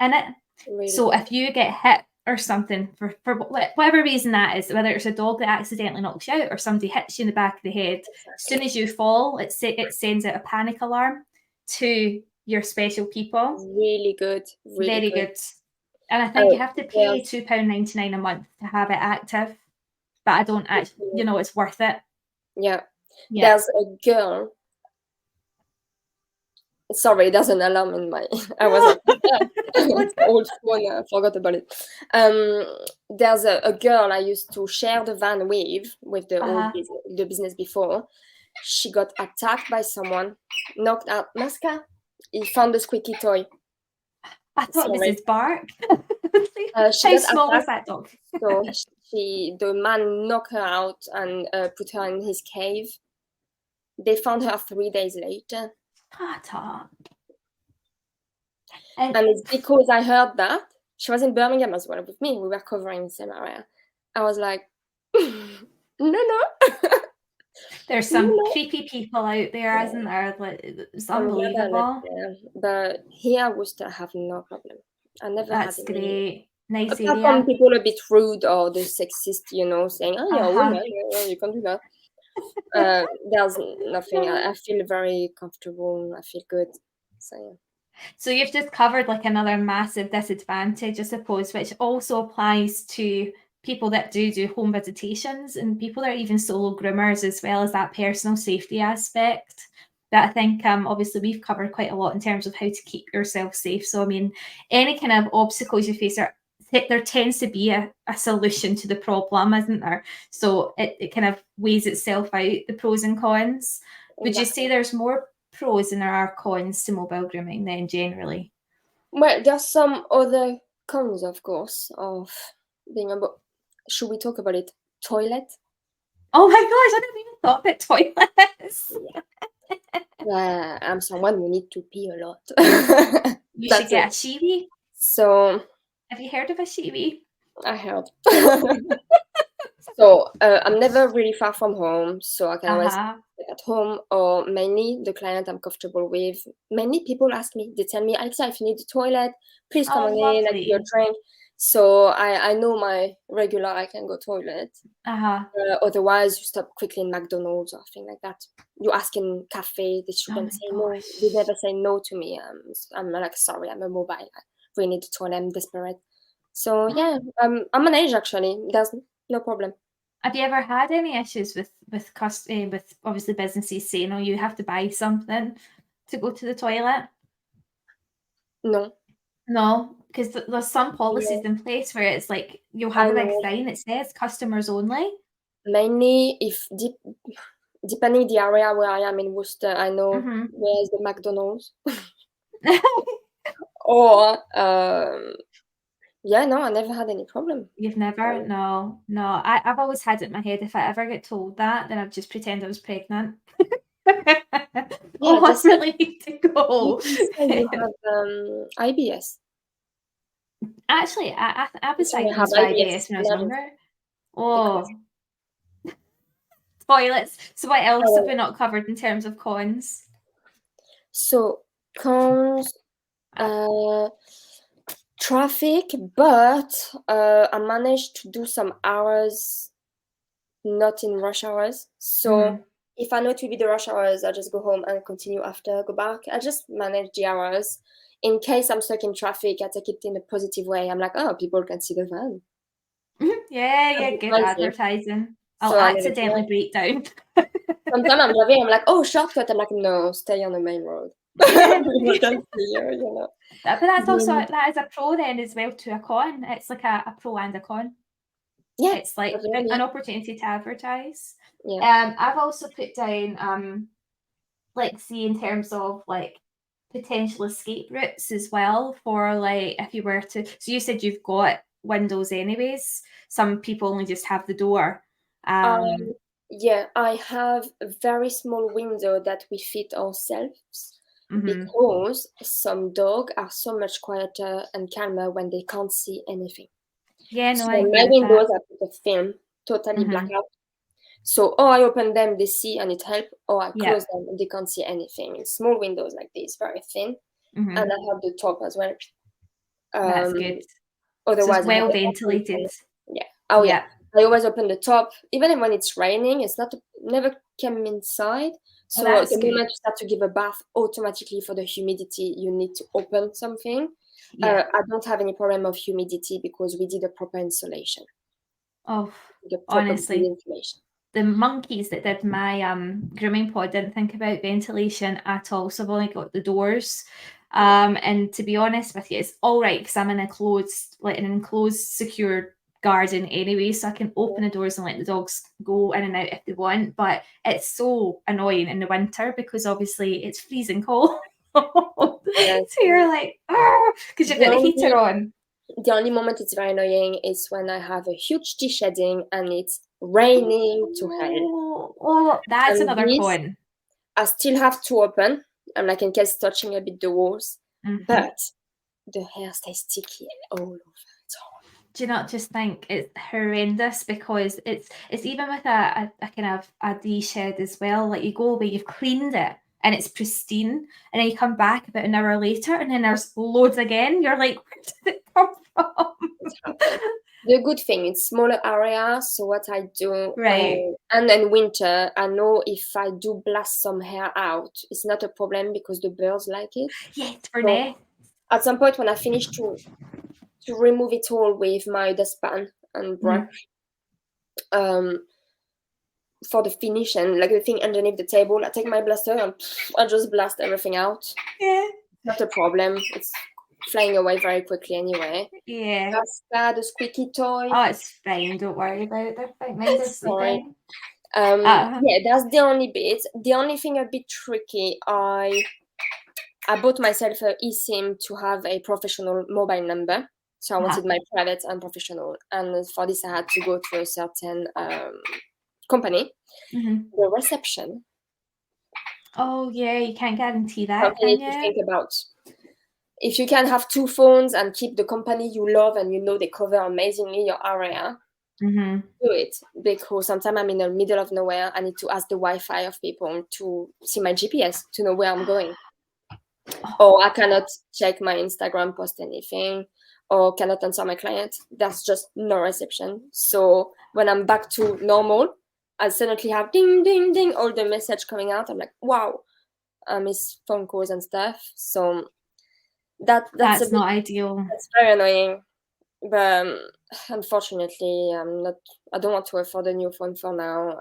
in it. Really? So if you get hit or something for whatever reason that is, whether it's a dog that accidentally knocks you out or somebody hits you in the back of the head, as soon as you fall, it sends out a panic alarm to your special people. Really good. Very good. And I think you have to pay £2.99 a month to have it active. But I don't actually, it's worth it. Yeah. There's a girl. Sorry, there's an alarm in my. I was old phone. I forgot about it. There's a girl I used to share the van with the business before. She got attacked by someone, knocked out. Masca, he found the squeaky toy. I thought it was his bark. How small was that dog? So the man knocked her out and put her in his cave. They found her 3 days later. And it's because I heard that. She was in Birmingham as well with me. We were covering the same area. I was like, no. There's some creepy people out there, isn't there? It's unbelievable. But here I would have no problem. I never had any. That's great. Nice apart area. from people a bit rude or the sexist, saying, oh, you're a woman, you can't do that. There's nothing. I feel very comfortable. I feel good. So you've just covered like another massive disadvantage, I suppose, which also applies to people that do home visitations and people that are even solo groomers, as well as that personal safety aspect. But I think obviously we've covered quite a lot in terms of how to keep yourself safe. So I mean, any kind of obstacles you face there tends to be a solution to the problem, isn't there? So it kind of weighs itself out, the pros and cons. Would you say there's more pros than there are cons to mobile grooming then, generally? Well, there's some other cons, of course, of being able. Should we talk about it? Toilet? Oh my gosh, I never even thought about toilets. I'm someone who needs to pee a lot. You should get a shiwi. So, have you heard of a shiwi? I heard. So I'm never really far from home, so I can always stay at home, or mainly the client I'm comfortable with. Many people ask me, they tell me, Alexia, if you need the toilet, please come on in, I give you a drink. So I know my regular I can go toilet. Otherwise, you stop quickly in McDonald's or things like that. You ask in cafe, they shouldn't say no. They never say no to me. I'm like, sorry, I'm a mobile. I really need the toilet. I'm desperate. So yeah, I'm an age actually. There's no problem. Have you ever had any issues with obviously businesses saying, "Oh, you have to buy something to go to the toilet"? No. No, because there's some policies No. in place where it's like you'll have I a big know. sign that says customers only. Mainly if depending the area where I am in Worcester, I know Mhm. where's the McDonald's. Or yeah, no, I never had any problem. You've never? No, no. I've always had it in my head if I ever get told that, then I'd just pretend I was pregnant. Yeah, Oh, I just really need to you go. can say you have IBS. Actually, I was So you have diagnosed with IBS, IBS it's when I an was emergency younger. because Oh, toilets. So what else have we oh, not covered in terms of cons? so cons, Uh, traffic, but I managed to do some hours not in rush hours. So mhm. if I know it will be the rush hours, I just go home and continue after, go back. I just manage the hours. In case I'm stuck in traffic, I take it in a positive way. I'm like, oh, people can see the van. Yeah, I'll yeah, be good crazy. advertising. I'll So I never do accidentally that. break down. Sometimes I'm driving, I'm like, oh, shortcut. I'm like, no, stay on the main road. Yeah. People can see you. But that's also Um, that is a pro then as well to a con. It's like a pro and a con. yeah, It's like definitely. an opportunity to advertise. Yeah. I've also put down like see in terms of like potential escape routes as well for like if you were to so you said you've got windows anyways. Some people only just have the door. Um, Um yeah, I have a very small window that we fit ourselves mhm. because some dogs are so much quieter and calmer when they can't see anything. Yeah, no, So I agree my with that. windows, I put a film, totally Mhm. blackout. So or I open them, they see and it helps, or I Yeah. close them and they can't see anything. Small windows like this, very thin, and Mhm. I have the top as well. That's Um, good. So it's Otherwise, I have well the air ventilated. conditioner. Yeah. Oh yeah. Yeah. I always open the top, even when it's raining. It's not never come inside. Oh, So that's the good. moment you start to give a bath, automatically for the humidity, you need to open something. Yeah. I don't have any problem of humidity because we did a proper insulation, Oh, the proper good honestly. insulation. The monkeys that did my grooming pod didn't think about ventilation at all. So I've only got the doors. Yeah. And to be honest with you, it's all right because I'm in a closed, like an enclosed, secure garden anyway. So I can Yeah. open the doors and let the dogs go in and out if they want. But it's so annoying in the winter because obviously it's freezing cold. So Yes. you're like, because you've The got the heater only on. the only moment it's very annoying is when I have a huge tea shedding and it's raining to hell. Oh, that's And another this con. I still have to open. I'm like in case touching a bit the walls, Mhm. but the hair stays sticky all over. Do you not just think it's horrendous because it's even with a kind of a D shed as well, like you go away, you've cleaned it and it's pristine, and then you come back about an hour later and then there's loads again. You're like, where did it come from? It happens. The good thing, it's smaller area. So what I do, Right. and then winter, I know if I do blast some hair out, it's not a problem because the birds like it. Yes, for So Nest. at some point when I finish to remove it all with my dustpan and Mhm. brush, um, for the finish and like the thing underneath the table, I take my blaster and I just blast everything out. Yeah. Not a problem. It's flying away very quickly anyway. Yeah. That's that, the squeaky toy. Oh, it's fine. Don't worry about it. They're fine. Mine's are Sorry. sleeping. Uh, Yeah, that's the only bit. The only thing a bit tricky, I bought myself a eSIM to have a professional mobile number. So I uh-huh. wanted my private and professional. And for this I had to go to a certain company. Mhm. The reception, Oh, yeah, you can't guarantee that, something you can need to you? think about. If you can have two phones and keep the company you love and you know they cover amazingly your area, Mhm. do it, because sometimes I'm in the middle of nowhere. I need to ask the Wi-Fi of people to see my GPS to know where I'm going, or I Oh, cannot check my Instagram, post anything, or cannot answer my client. There's just no reception. So when I'm back to normal, I suddenly have ding ding ding all the message coming out. I'm like, wow, I miss phone calls and stuff. So that's a that's bit, not ideal. that's very annoying. But Unfortunately, I don't want to afford a new phone for now.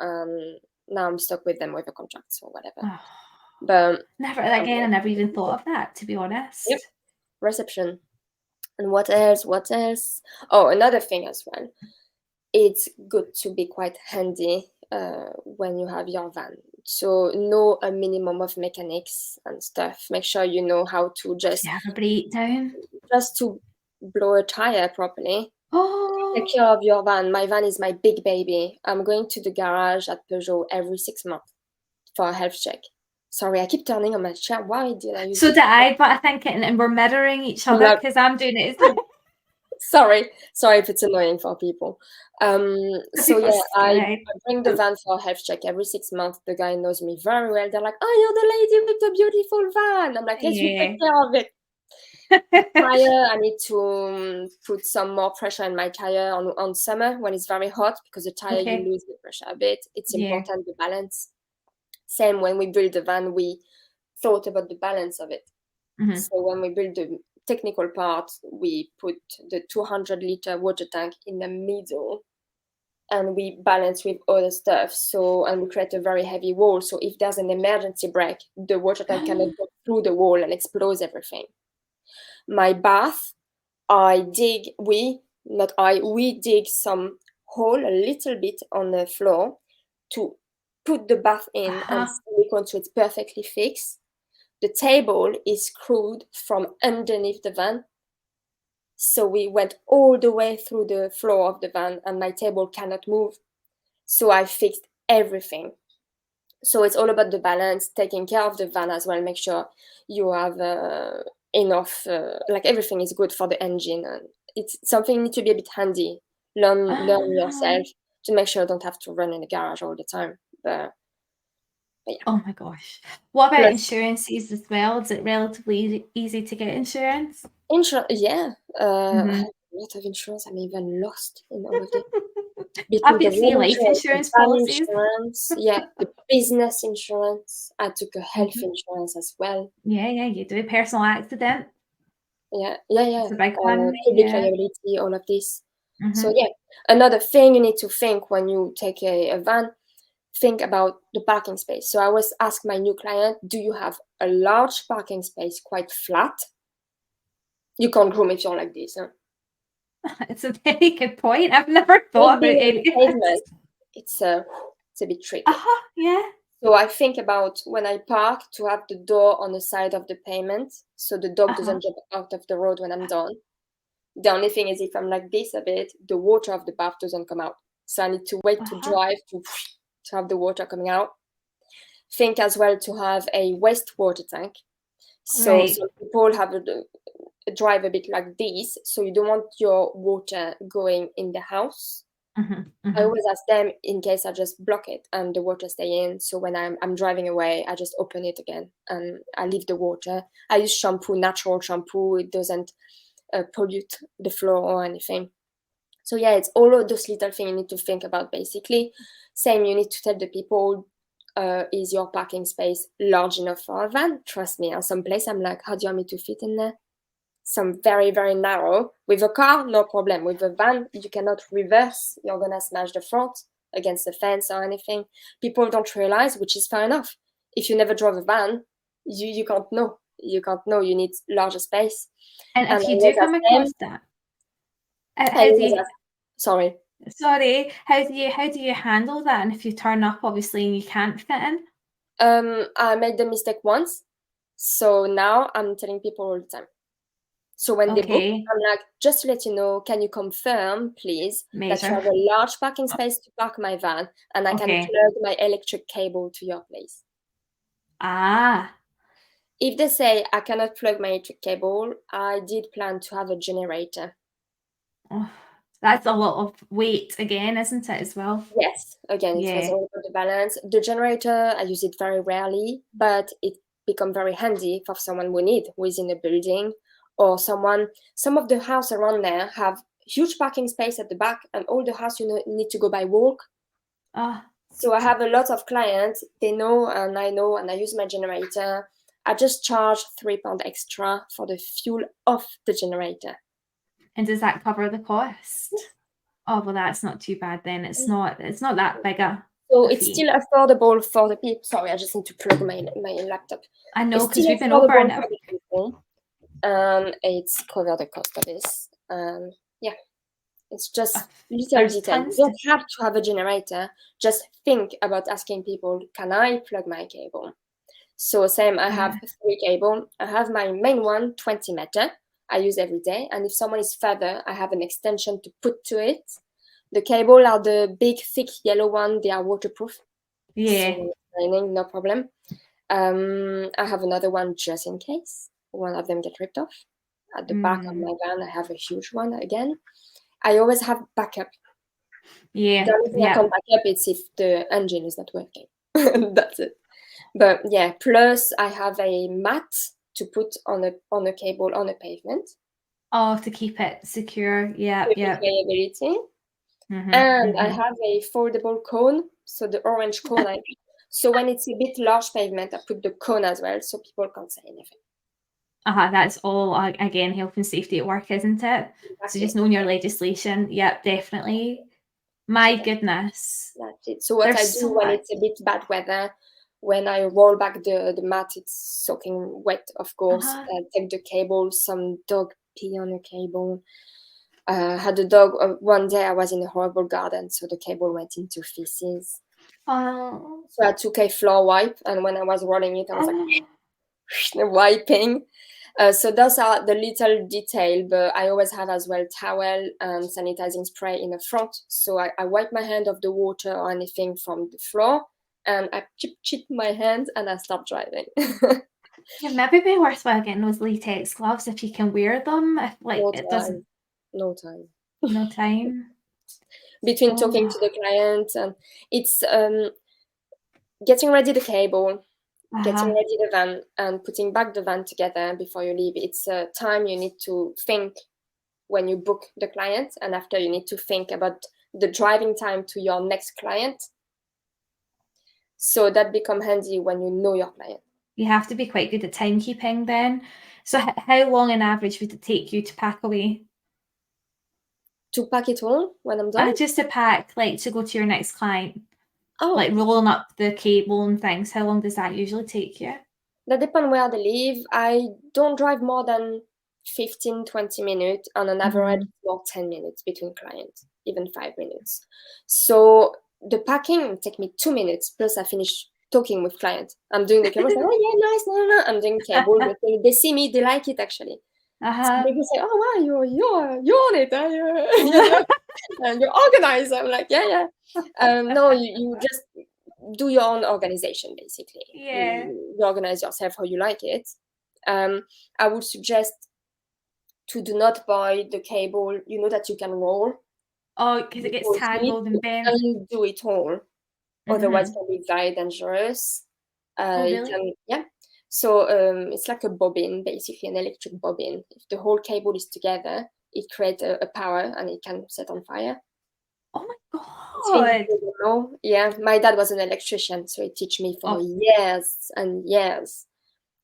Now I'm stuck with them with a contract or whatever. Oh, But never again. I never even thought of that, to be honest. yep, reception. And what else? What else? Oh, another thing as well. It's good to be quite handy when you have your van. So know a minimum of mechanics and stuff. Make sure you know how to If you have a breakdown. just to blow a tire properly. Take Oh, care of your van. My van is my big baby. I'm going to the garage at Peugeot every 6 months for a health check. Sorry, I keep turning on my chair. Why did I use so this? did I, but I think and we're mirroring each other No, because I'm doing it. As sorry if it's annoying for people. So People yeah, I scared. bring the van for a health check every 6 months. The guy knows me very well. They're like, "Oh, you're the lady with the beautiful van." I'm like, "Yes, you take Yeah. care of it." Tire, I need to put some more pressure in my tire on summer when it's very hot because the tire you Okay. lose the pressure a bit. It's Yeah. important the balance. Same when we built the van, we thought about the balance of it. Mhm. So when we build the technical part, we put the 200-liter water tank in the middle and we balance with other stuff. So, and we create a very heavy wall. So if there's an emergency break, the water tank cannot go through the wall and explode everything. My bath, we dig some hole a little bit on the floor to put the bath in and Uh-huh. silicone so it's perfectly fixed. The table is screwed from underneath the van. So we went all the way through the floor of the van and my table cannot move. So I fixed everything. So it's all about the balance, taking care of the van as well, make sure you have enough, like everything is good for the engine. And it's something you need to be a bit handy, learn Ah. yourself to make sure you don't have to run in the garage all the time. But yeah. Oh my gosh. What about Plus insurances as well? Is it relatively easy to get insurance? insurance, yeah. I Mhm. have a lot of insurance. I'm even lost in all of this. Between the Obviously, road life insurance, the insurance van policies. insurance, yeah, the business insurance. I took a health Mhm. insurance as well. Yeah, yeah, you do. Personal accident. Yeah. It's a big one. Public Yeah. liability, all of this. So Mhm. yeah, another thing you need to think when you take a van, think about the parking space. So I always ask my new client, do you have a large parking space, quite flat? You can't groom if you're like this, huh? It's a very good point. I've never Just thought about being on any the of pavement, this. it's a bit tricky. Uh-huh, yeah. So I think about when I park to have the door on the side of the pavement, so the dog Uh-huh. doesn't jump out of the road when I'm done. The only thing is if I'm like this a bit, the water of the bath doesn't come out. So I need to wait to Uh-huh. drive to have the water coming out. Think as well to have a wastewater tank. So Right. some people have a drive a bit like this, so you don't want your water going in the house. Mhm, I mhm. always ask them in case I just block it and the water stay in. So when I'm driving away, I just open it again and I leave the water. I use shampoo, natural shampoo. It doesn't pollute the floor or anything. So yeah, it's all of those little things you need to think about basically. Same, you need to tell the people, is your parking space large enough for a van? Trust me, at some place I'm like, how do you want me to fit in there? Some very, very narrow. With a car, no problem. With a van, you cannot reverse. You're gonna smash the front against the fence or anything. People don't realize, which is fair enough. If you never drove a van, you can't know. You can't know. You need larger space. And And if you do come across that, I how do always you ask, sorry. sorry, how do you handle that? And if you turn up, obviously, and you can't fit in? I made the mistake once, so now I'm telling people all the time. So when they book, Okay. I'm like, just to let you know, can you confirm, please, that you Measure. have a large parking space to park my van and I can Okay. plug my electric cable to your place? Ah. If they say I cannot plug my electric cable, I did plan to have a generator. Oh, that's a lot of weight again, isn't it, as well? Yes, again, it was Yeah. all about the balance. The generator, I use it very rarely, but it become very handy for someone who is in a building or someone. Some of the house around there have huge parking space at the back, and all the house need to go by walk. Ah. So I have a lot of clients. They know, and I use my generator. I just charge £3 extra for the fuel of the generator. And does that cover the cost? Oh, well, that's not too bad then. It's not that big a So it's fee. still affordable for the people. Sorry, I just need to plug my laptop. I know, It's 'cause still we've been over affordable and for the people, and it's cover the cost of this. Yeah, it's just little there's detail. You tons to. don't have to have a generator. Just think about asking people, can I plug my cable? So same, I have 3 cable. I have my main one, 20 meter. I use every day. And if someone is further, I have an extension to put to it. The cable are the big, thick yellow one. They are waterproof. Yeah. So when it's raining, no problem. I have another one just in case one of them get ripped off. At the back of my van, I have a huge one again. I always have backup. Yeah. The only thing I Yeah. can't back up is if the engine is not working. That's it. But yeah, plus I have a mat to put on a cable on a pavement. Oh, to keep it secure. Yeah. Perfect Yeah. reliability. Mm-hmm. And I Mm-hmm. have a foldable cone, so the orange cone. So when it's a bit large pavement, I put the cone as well, so people can't say anything. That's all, again, health and safety at work, isn't it? So Exactly. just knowing your legislation. Yep, definitely. My goodness. That's it. So what There's I so do when much. it's a bit bad weather, when I roll back the mat, it's soaking wet, of course. Take the cable, some dog pee on the cable. Had a dog. One day I was in a horrible garden, so the cable went into feces. Oh. So I took a floor wipe, and when I was rolling it, I was like wiping. So those are the little detail, but I always have as well towel and sanitizing spray in the front. So I wipe my hand off the water or anything from the floor, and I chip my hand and I start driving. Yeah, maybe be worthwhile getting those latex gloves if you can wear them. If No it doesn't, time. No time. no time. Between talking Oh. to the client, and it's getting ready the cable, getting ready the van, and putting back the van together before you leave. It's a time you need to think when you book the client, and after you need to think about the driving time to your next client. So that become handy when you know your client. You have to be quite good at timekeeping then. So how long on average would it take you to pack away? To pack it all when I'm done? Just to pack, like to go to your next client, Oh, like rolling up the cable and things. How long does that usually take you? that depends where they live. I don't drive more than 15-20 minutes. On an average, more 10 minutes between clients, even 5 minutes. So the packing take me 2 minutes, plus I finish talking with clients. I'm doing the cable, say, oh yeah, nice, no. I'm doing cable. They see me, they like it actually. So people say, oh wow, you're on it, huh? And you're organized. I'm like, yeah. No, you just do your own organization, basically. Yeah. You organize yourself how you like it. I would suggest to do not buy the cable, that you can roll. Oh, because it gets Because you need tangled to and bent. undo it all. Otherwise, it can be very dangerous. Oh, It really? can, yeah. So it's like a bobbin, basically an electric bobbin. If the whole cable is together, it creates a power and it can set on fire. Oh my Things God. you don't know. Yeah, my dad was an electrician, so he taught me for Oh, years and years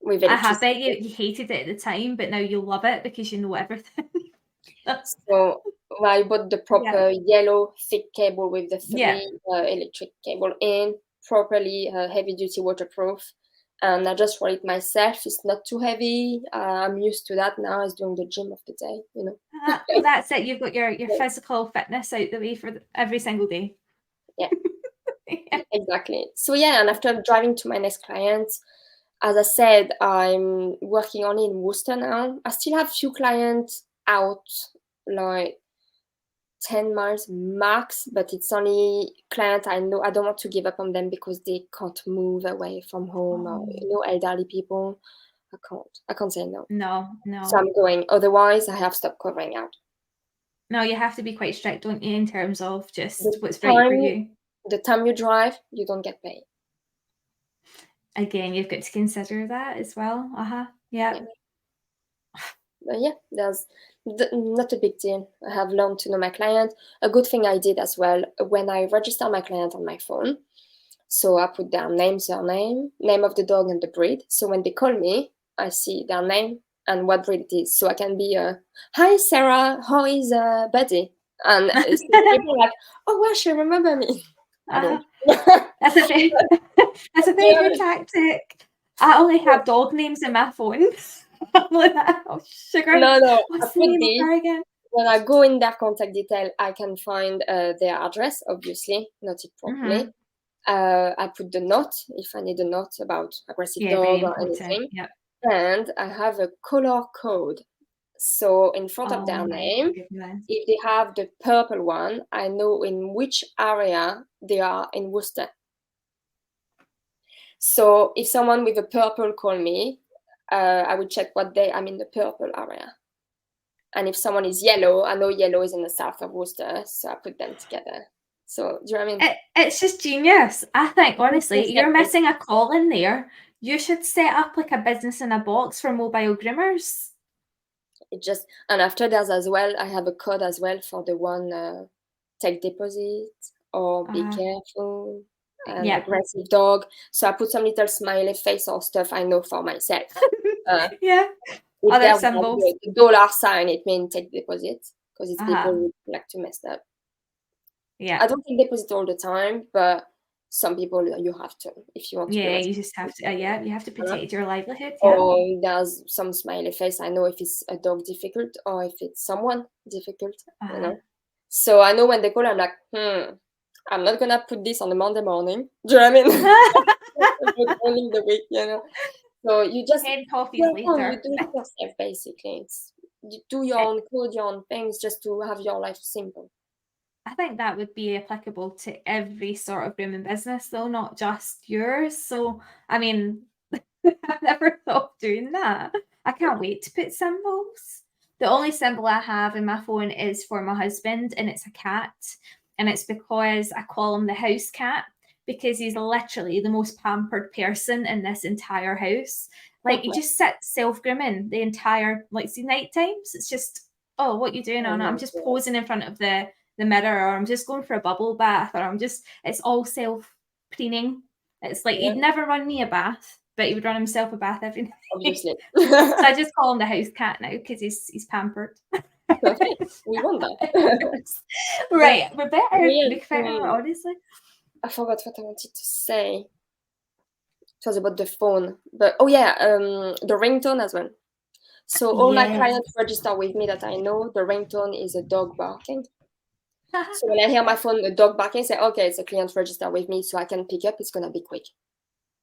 with I electricity. bet you hated it at the time, but now you love it because you know everything. So I bought the Yeah. proper yellow thick cable with the Yeah. 3 electric cable in, properly heavy duty waterproof. And I just roll it myself. It's not too heavy. I'm used to that now. I was doing the gym of the day. Well, that's it. You've got your physical fitness out the way for every single day. Yeah, Yeah. exactly. So yeah, and after driving to my next client, as I said, I'm working only in Worcester now. I still have few clients out, like 10 miles max, but it's only client I know. I don't want to give up on them because they can't move away from home, or Oh, elderly people. I can't say no. no, So no. I'm going. Otherwise, I have stopped covering out. No, you have to be quite strict, don't you, in terms of The just what's right for time you. the time you drive, you don't get paid. Again, you've got to consider that as well. Yeah. Yeah. But yeah, there's not a big deal. I have learned to know my client. A good thing I did as well, when I register my client on my phone, so I put their name, surname, name of the dog, and the breed. So when they call me, I see their name and what breed it is. So I can be, hi Sarah, how is Buddy? And people are like, oh, well, she remember me. I don't. That's a very, that's a very good tactic. I only have dog names in my phone. I'm like, oh, sugar. No, I What's the put name of this. her again? When I go in their contact detail, I can find their address, obviously, noted properly. I put the note if I need a note about aggressive Yeah, very dog or important. anything. Yep. And I have a color code. So in front of Oh their my name, goodness. if they have the purple one, I know in which area they are in Worcester. So if someone with a purple call me, I will check what day I'm in the purple area. And if someone is yellow, I know yellow is in the south of Worcester, so I put them together. So do you know what I mean? It's just genius. I think, honestly, you're missing a call in there. You should set up like a business in a box for mobile groomers. And after there's as well, I have a code as well for the one take deposit or be careful and aggressive dog. So I put some little smiley face or stuff I know for myself. Yeah. If Other there's symbols. the dollar sign, it means take deposit because it's people who like to mess up. Yeah. I don't take deposit all the time, but some people you have to if you want to. Yeah, you just have to. You have to protect your livelihood. Yeah. Or there's some smiley face. I know if it's a dog difficult or if it's someone difficult. You know. So I know when they call, I'm like, I'm not gonna put this on a Monday morning. Do you know what I mean? Only the week, you know. So you just 10 coffees later. you do it yourself basically. You do your own code, your own things, just to have your life simple. I think that would be applicable to every sort of grooming business, though, not just yours. So, I mean, I've never thought of doing that. I can't wait to put symbols. The only symbol I have in my phone is for my husband, and it's a cat. And it's because I call him the house cat, because he's literally the most pampered person in this entire house. Like, he just sits self-grooming the entire, like, see, night times. It's just, oh, what you doing, Anna? I'm just posing in front of the mirror, or I'm just going for a bubble bath, or it's all self-preening. It's like he'd never run me a bath, but he would run himself a bath every night. Obviously. So I just call him the house cat now because he's pampered. Perfect. We want that. Right, we're better. Look better, honestly. I forgot what I wanted to say. It was about the phone, but the ringtone as well. So all my clients register with me that I know the ringtone is a dog barking. So when I hear my phone, a dog barking, I say, okay, it's a client register with me, so I can pick up. It's gonna be quick.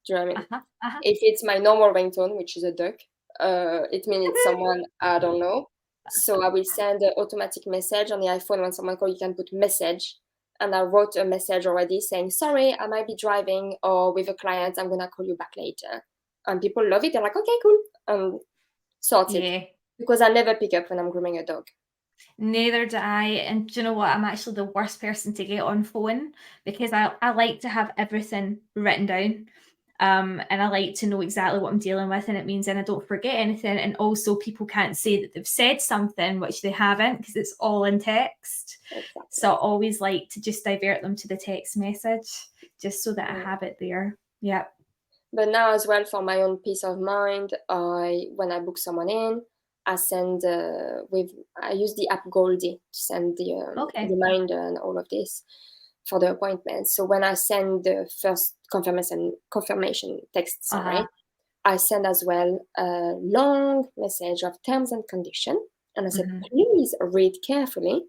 Do you know what I mean? If it's my normal ringtone, which is a duck, it means it's someone I don't know. So I will send an automatic message on the iPhone when someone calls. You can put message, and I wrote a message already saying, sorry, I might be driving or with a client. I'm gonna call you back later. And people love it. They're like, okay, cool. Sorted. Because I never pick up when I'm grooming a dog. Neither do I. And do you know what? I'm actually the worst person to get on phone because I like to have everything written down. And I like to know exactly what I'm dealing with, and it means then I don't forget anything. And also, people can't say that they've said something which they haven't because it's all in text. Exactly. So I always like to just divert them to the text message just so that I have it there. Yeah. But now as well, for my own peace of mind, when I book someone in, I send I use the app Goldie to send the reminder and all of this for the appointment. So when I send the first confirmation text, I send as well a long message of terms and conditions, and I said, please read carefully.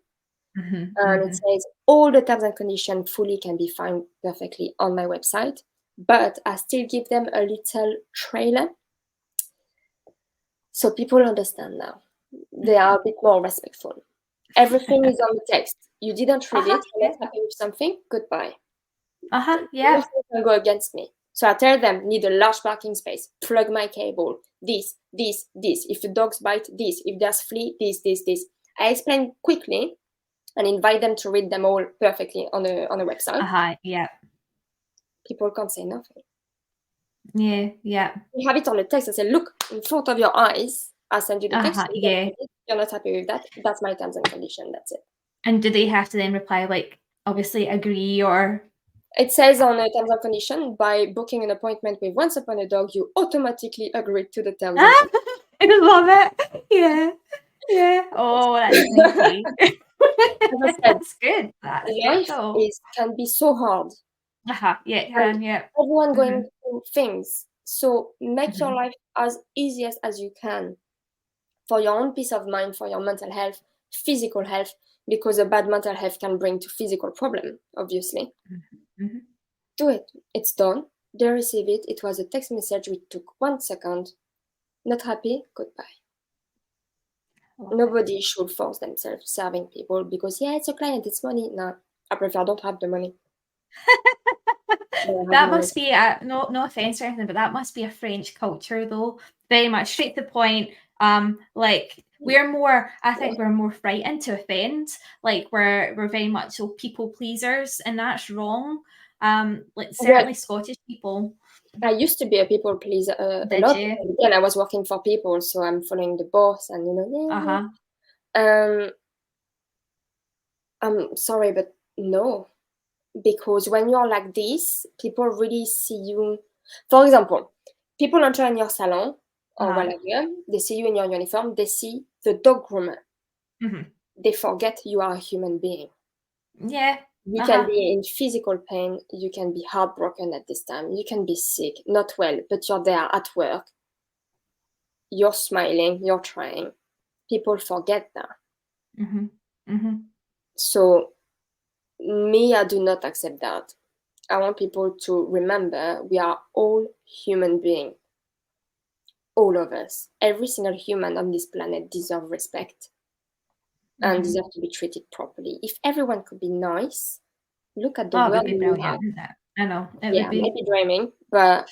And it says all the terms and conditions fully can be found perfectly on my website, but I still give them a little trailer so people understand now. They are a bit more respectful. Everything is on the text. You didn't read it. You're not happy with something. Goodbye. Yeah. Nothing can go against me. So I tell them, need a large parking space. Plug my cable. This. If the dogs bite, this. If there's flea, this. I explain quickly and invite them to read them all perfectly on a website. Yeah. People can't say nothing. Yeah. You have it on the text and say, look, in front of your eyes, I send you the text. You're not happy with that. That's my terms and condition. That's it. And do they have to then reply, like, obviously agree or? It says on the terms and condition, by booking an appointment with Once Upon a Dog, you automatically agree to the terms and conditions. I love it. Yeah. Oh, that's sneaky. As I said, That's good. That's good life though. can be so hard, Yeah, it and can. Yeah. everyone going Mhm. through things. So make your Mhm. life as easy as you can for your own peace of mind, for your mental health, physical health, because a bad mental health can bring to physical problem, obviously. Mhm. Mhm. Do it. It's done. They receive it. It was a text message which took 1 second. Not happy? Goodbye. Love it. Nobody should force themselves serving people because, yeah, it's a client, it's money. No, I prefer don't have the money. Don't have That money. must be no offense or anything, but that must be a French culture though. Very much straight to the point. Like I think we're more frightened to offend. Like we're very much so people pleasers, and that's wrong. Like Yeah, certainly Scottish people. I used to be a people pleaser a Did lot. you? Again, I was working for people, so I'm following the boss and, yeah, Uh-huh. yeah. I'm sorry, but no. Because when you're like this, people really see you. For example, people enter in your salon or Uh-huh. whatever, they see you in your uniform, they see the dog groomer. Hmm. They forget you are a human being. Yeah. You can Uh-huh. be in physical pain, you can be heartbroken at this time, you can be sick, not well, but you're there at work, you're smiling, you're trying. People forget that. Hmm. Hmm. So, me, I do not accept that. I want people to remember we are all human beings. All of us, every single human on this planet deserves respect and Hmm. deserve to be treated properly. If everyone could be nice, look at the Oh, it would world be we brilliant, have. wouldn't it? I know. It Yeah, would I be. might be dreaming, but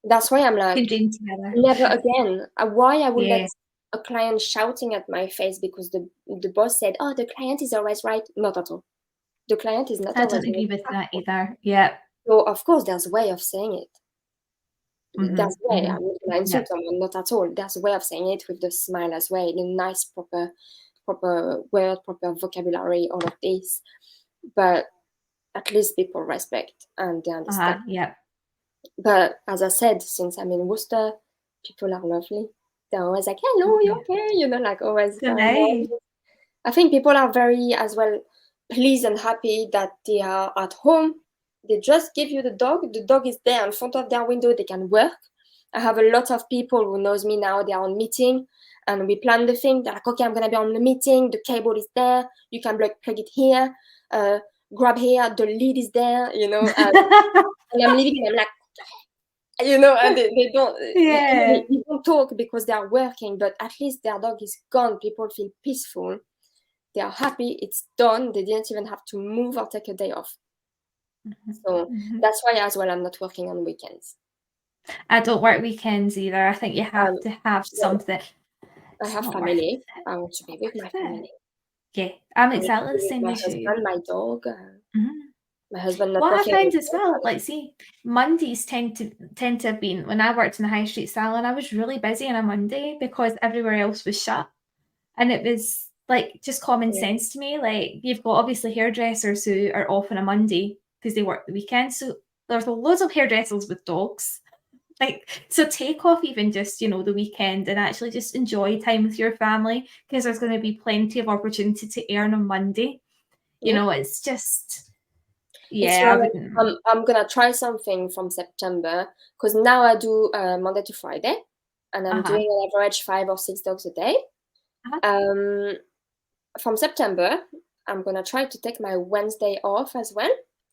that's why I'm Can like, dream together. never again. Why I would let Yeah. a client shouting at my face because the boss said, "Oh, the client is always right." Not at all. The client is not I always don't right agree with at that all. either. Yeah. So of course, there's a way of saying it. Mhm. There's a way. Mhm. I'm not gonna Yeah. insult someone, not at all. There's a way of saying it with the smile as well, in a nice, proper word, proper vocabulary, all of this. But at least people respect and they understand. Yeah. But as I said, since I'm in Worcester, people are lovely. They're always like, "Hello, you Yeah. okay?" Like always So very nice. nice. I think people are very as well pleased and happy that they are at home. They just give you the dog. The dog is there in front of their window. They can work. I have a lot of people who knows me now. They are on meeting, and we plan the thing. They're like, "Okay, I'm gonna be on the meeting. The cable is there. You can plug it here. Uh, grab here. The lead is there. And I'm leaving. And I'm like, and Yeah. they don't talk because they are working, but at least their dog is gone. People feel peaceful. They are happy. It's done. They didn't even have to move or take a day off. Mhm. So Mhm. that's why as well I'm not working on weekends. I don't work weekends either. I think you have Um, to have well, something. I It's have not worth family. it. I want to be with my Worth it. family. Yeah, I'm I want to exactly be the with same my as you. husband, my dog. Mhm. My husband not What I working on find as well, weekends. like, see, Mondays tend to have been when I worked in a high street salon. I was really busy on a Monday because everywhere else was shut. And it was like just common Yeah. sense to me. Like you've got obviously hairdressers who are off on a Monday because they work the weekend. So there's loads of hairdressers with dogs. Like so take off even just, the weekend and actually just enjoy time with your family because there's going to be plenty of opportunity to earn on Monday. Yeah. It's just It's yeah, I more like wouldn't I'm gonna try something from September because now I do Monday to Friday, and I'm uh-huh. doing an average 5 or 6 dogs a day. Uh-huh. Um, from September, I'm gonna try to take my Wednesday off as well.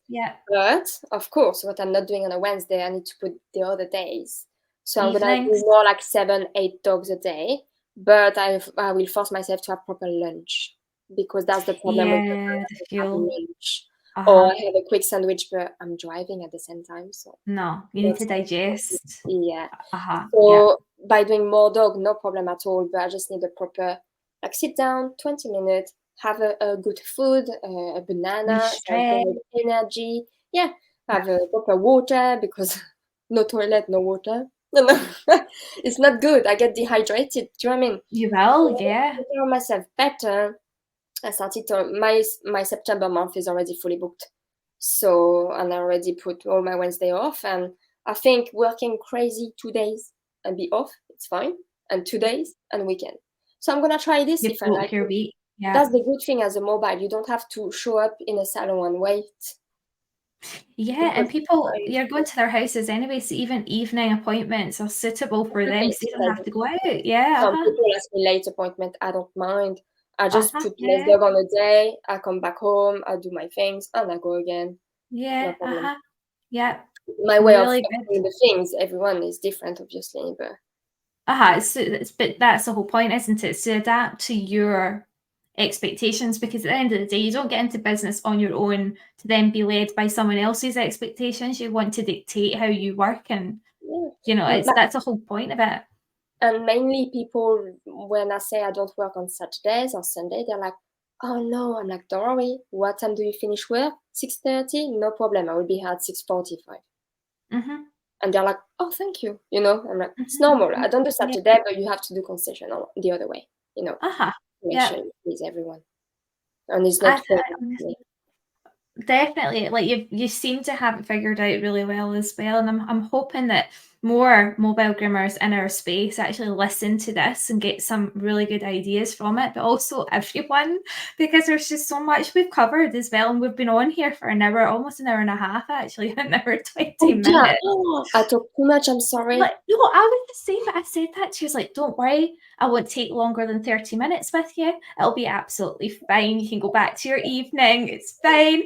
Yeah. But of course, what I'm not doing on a Wednesday, I need to put the other days. So I'm gonna do Evenings. more like 7, 8 dogs a day. But I will force myself to have proper lunch because that's the problem with the Yeah, the have fuel. lunch. Or Uh-huh. I have a quick sandwich, but I'm driving at the same time, so No, you no need to time for it. digest. Yeah. Uh-huh. Yeah. So by doing more dog, no problem at all. But I just need a proper, like, sit down, 20 minutes, have a good food, a banana, something Restrain. with energy. Yeah, have a proper water because no toilet, no water. No, no, it's not good. I get dehydrated. Do you know what I mean? You So will, I want to yeah. take care of myself better. I started to my September month is already fully booked. So and I already put all my Wednesday off and I think working crazy 2 days and be off, it's fine. And 2 days and weekend. So I'm gonna try this You if I broke like your it. week. Yeah. That's the good thing as a mobile. You don't have to show up in a salon and wait. Yeah, and people, you're going to their houses anyway, so even evening appointments are suitable for them, so they don't have to go out. Yeah, Some people ask me late appointment. I don't mind. I just put less yeah, dog on a day. I come back home. I do my things, and I go again. No yeah, problem. yeah, My way of really doing good. the things, everyone is different, obviously, but But that's the whole point, isn't it? To adapt to your expectations, because at the end of the day, you don't get into business on your own to then be led by someone else's expectations. You want to dictate how you work, and yeah. that's the whole point of it. And mainly people, when I say I don't work on Saturdays or Sunday, they're like, "Oh no!" I'm like, "Don't worry. What time do you finish work? 6:30? No problem. I will be here at 6:45." Mm-hmm. And they're like, "Oh, thank you." I'm like, "It's Mm-hmm. normal. I don't do Yeah. Saturday, but you have to do concession on the other way. To make Yeah. sure you please everyone, and it's I, not I fair to me." honestly, definitely, like you seem to have it figured out really well as well, and I'm hoping that more mobile groomers in our space actually listen to this and get some really good ideas from it, but also everyone, because there's just so much we've covered as well, and we've been on here for an hour, almost an hour and a half, actually, an hour 20 Oh yeah, minutes. I talk too much. I'm sorry. Like, no, I was the same, but I said that she was like, don't worry, I won't take longer than 30 minutes with you. It'll be absolutely fine. You can go back to your evening. It's fine.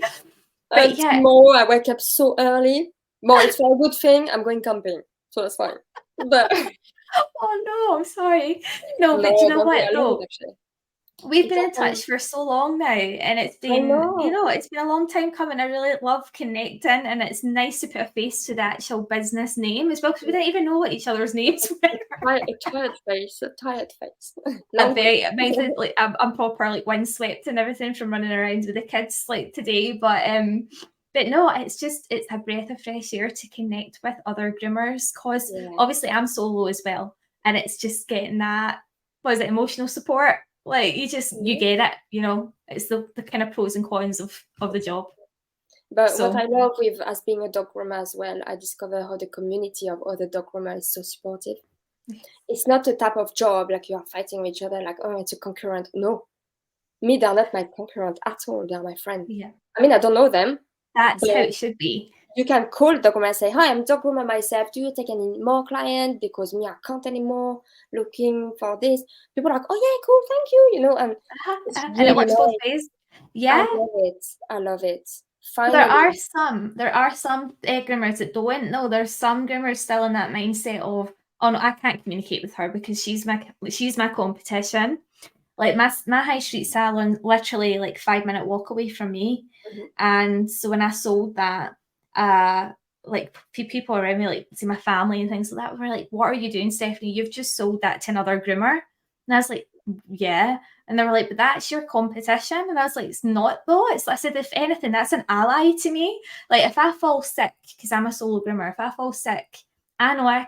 But yeah, Tomorrow I wake up so early. Well, it's for a good thing. I'm going camping, so that's fine. But oh no, I'm sorry. No, no, but do you know don't be what alarmed. though? Actually, We've it's been in okay. touch for so long now, and it's I been, know. it's been a long time coming. I really love connecting, and it's nice to put a face to the actual business name as well, because we didn't even know what each other's names were. A tired face, a tired face. I'm Long face. very mine's like I'm proper like windswept and everything from running around with the kids like today, but no, it's a breath of fresh air to connect with other groomers, because Yeah, obviously I'm solo as well, and it's just getting that, what is it, emotional support, like you yeah. get it, it's the kind of pros and cons of the job. But what I So love with as being a dog groomer as well, I discover how the community of other dog groomers is so supportive. It's not a type of job like you are fighting with each other, like, oh, it's a concurrent. No, me, they're not my concurrent at all. They're my friend. yeah, I mean, I don't know them, that's but how it should be. you can call dog groomer and say, "Hi, I'm dog groomer myself. Do you take any more clients? Because me, I can't anymore. Looking for this." People are like, "Oh yeah, cool, thank you." And it's And it really works both nice. ways. I Yeah. love it. I love it. Well, there Finally. are some groomers that don't. No, there's some groomers still in that mindset of, oh no, I can't communicate with her because she's my competition. Like my high street salon, literally like 5 minute walk away from me, Mhm. and so when I sold that, uh, like people around me, like see my family and things like that, were like, "What are you doing, Stephanie? You've just sold that to another groomer," and I was like, "Yeah." And they were like, "But that's your competition." And I was like, "It's not though." I said, if anything, that's an ally to me. Like if I fall sick, because I'm a solo groomer, if I fall sick, I know I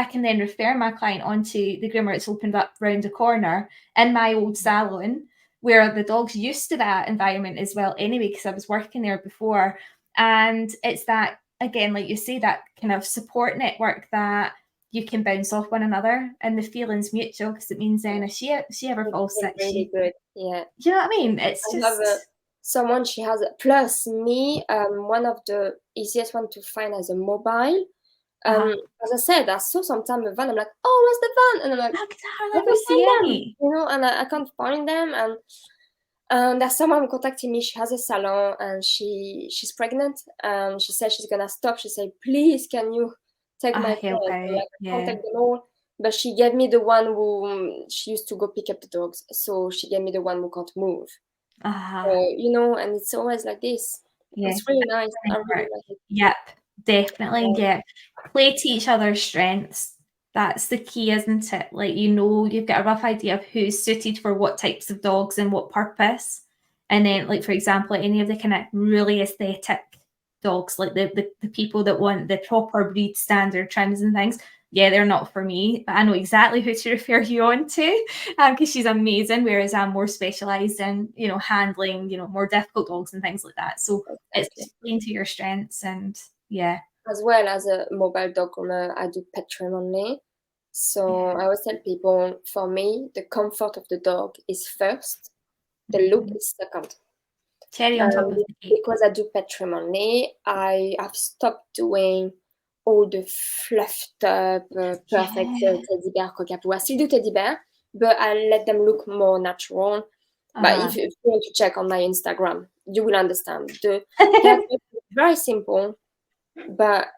can then refer my client onto the groomer that's opened up round the corner in my old salon, where the dog's used to that environment as well anyway, because I was working there before. And it's that, again, like you say, that kind of support network that you can bounce off one another, and the feeling's mutual, because it means then if she ever It's falls been sick, really good. Yeah. you know what I mean? It's I have just, someone, she has plus me, one of the easiest one to find as a mobile. uh, As I said, I saw sometime a van. I'm like, "Oh, where's the van?" And I'm like, I can "I hardly ever can't see find them," any. and I can't find them. And there's someone contacting me. She has a salon and she's pregnant. And she said she's gonna stop. She said, "Please, can you take my Help clients?" I'm out, like, "I can't yeah. take them all." But she gave me the one who she used to go pick up the dogs. So she gave me the one who can't move. Uh, And it's always like this. yeah. It's really nice. I really Work. like it. Yep, definitely. Yeah. Yeah. Play to each other's strengths. That's the key, isn't it? Like, you've got a rough idea of who's suited for what types of dogs and what purpose. And then, like, for example, any of the kind of really aesthetic dogs, like the people that want the proper breed standard trims and things, yeah, they're not for me. But I know exactly who to refer you on to, because she's amazing. Whereas I'm more specialised in, handling, more difficult dogs and things like that. So it's Exactly. just playing to your strengths, and yeah, As well as a mobile dog owner, I do pet trim only. So yeah, I always tell people, for me, the comfort of the dog is first. The look is second. Cherry on top of the cake. Because I do pet trim only, I have stopped doing all the fluffed up, perfect teddy bear, cockapoo. I still do teddy bear, but I let them look more natural. But if you want to check on my Instagram, you will understand. The haircut is very simple, but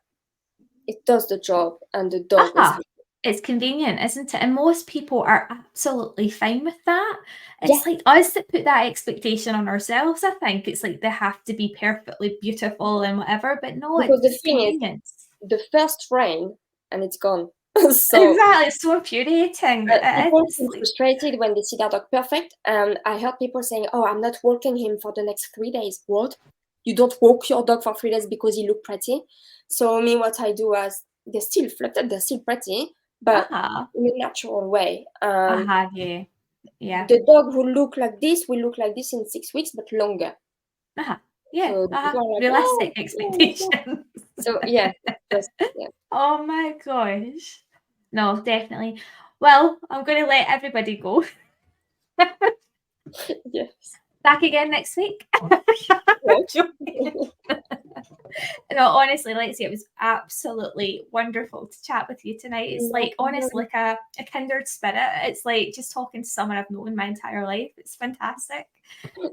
it does the job, and the dog is happy. It's convenient, isn't it? And most people are absolutely fine with that. It's like us that put that expectation on ourselves, I think. It's like they have to be perfectly beautiful and whatever, but no, Because it's the thing convenience. is, the first rain, and it's gone. So exactly, it's so infuriating. People feel frustrated when they see their dog perfect, and I heard people saying, "Oh, I'm not walking him for the next 3 days." What? You don't walk your dog for 3 days because he look pretty? So me, what I do is they're still fluffed, they're still pretty, but in a natural way. Yeah. The dog will look like this in 6 weeks, but longer. So like, realistic expectations. So yeah, Oh my gosh. No, definitely. Well, I'm going to let everybody go. Yes. Back again next week. No, honestly, Alexia, it was absolutely wonderful to chat with you tonight. It's like, honestly, like a kindred spirit. It's like just talking to someone I've known my entire life. It's fantastic.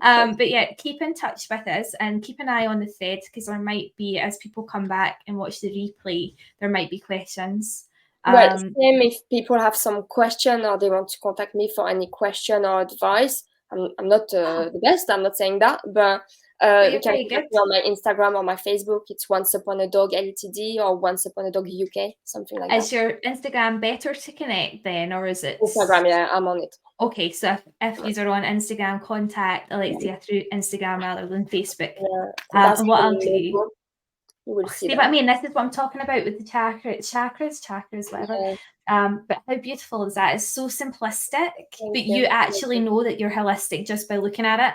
But yeah, keep in touch with us and keep an eye on the thread, because there might be, as people come back and watch the replay, there might be questions. Well, same if people have some question or they want to contact me for any question or advice. I'm not the best, I'm not saying that, but you can contact me on my Instagram or my Facebook. It's Once Upon a Dog LTD or Once Upon a Dog UK, something like that. Is your Instagram better to connect then, or is it? Instagram, yeah, I'm on it. Okay, so if you are on Instagram, contact Alexia through Instagram rather than Facebook. And what I'll do, you will see what I mean? This is what I'm talking about with the chakras, whatever. But how beautiful is that? It's so simplistic, but you actually know that you're holistic just by looking at it.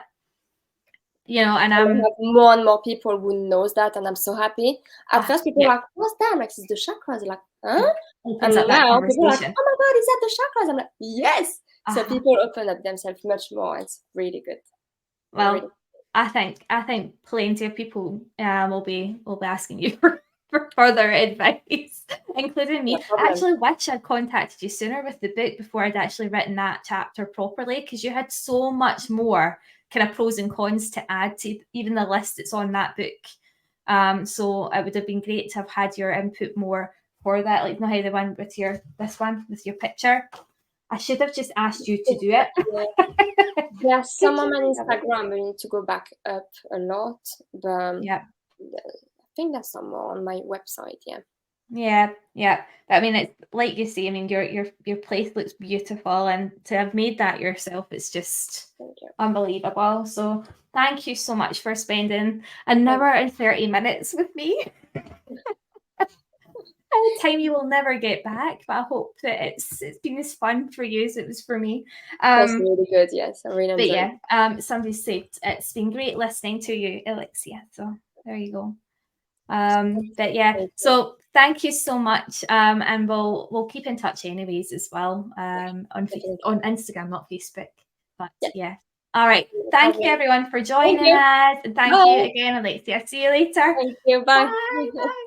You know, and I have more and more people who knows that, and I'm so happy. At first, people are like, "What's that?" I'm like, "It's the chakras." Like, huh? And now people are like, "Oh my god, is that the chakras?" I'm like, "Yes." So people open up themselves much more. It's really good. Well, I think plenty of people will be asking you for further advice, including me. I actually wish I'd contacted you sooner with the book before I'd actually written that chapter properly, because you had so much more kind of pros and cons to add to even the list that's on that book. So it would have been great to have had your input more for that, like how the one with this one with your picture. I should have just asked you to do it. There's some on my Instagram. We need to go back up a lot, but I think there's some more on my website. Yeah. I mean, it's like you say. I mean, your place looks beautiful, and to have made that yourself, it's just unbelievable. So thank you so much for spending an hour and 30 minutes with me. A time you will never get back, but I hope that it's been as fun for you as it was for me. That's really good. Yes, I really enjoyed it. But yeah, somebody said it's been great listening to you, Alexia. So there you go. But yeah, so thank you so much. And we'll keep in touch anyways as well. On Instagram, not Facebook. But yeah. All right. Thank you everyone for joining us. And thank you again, Alexia. See you later. Thank you. Bye. Bye.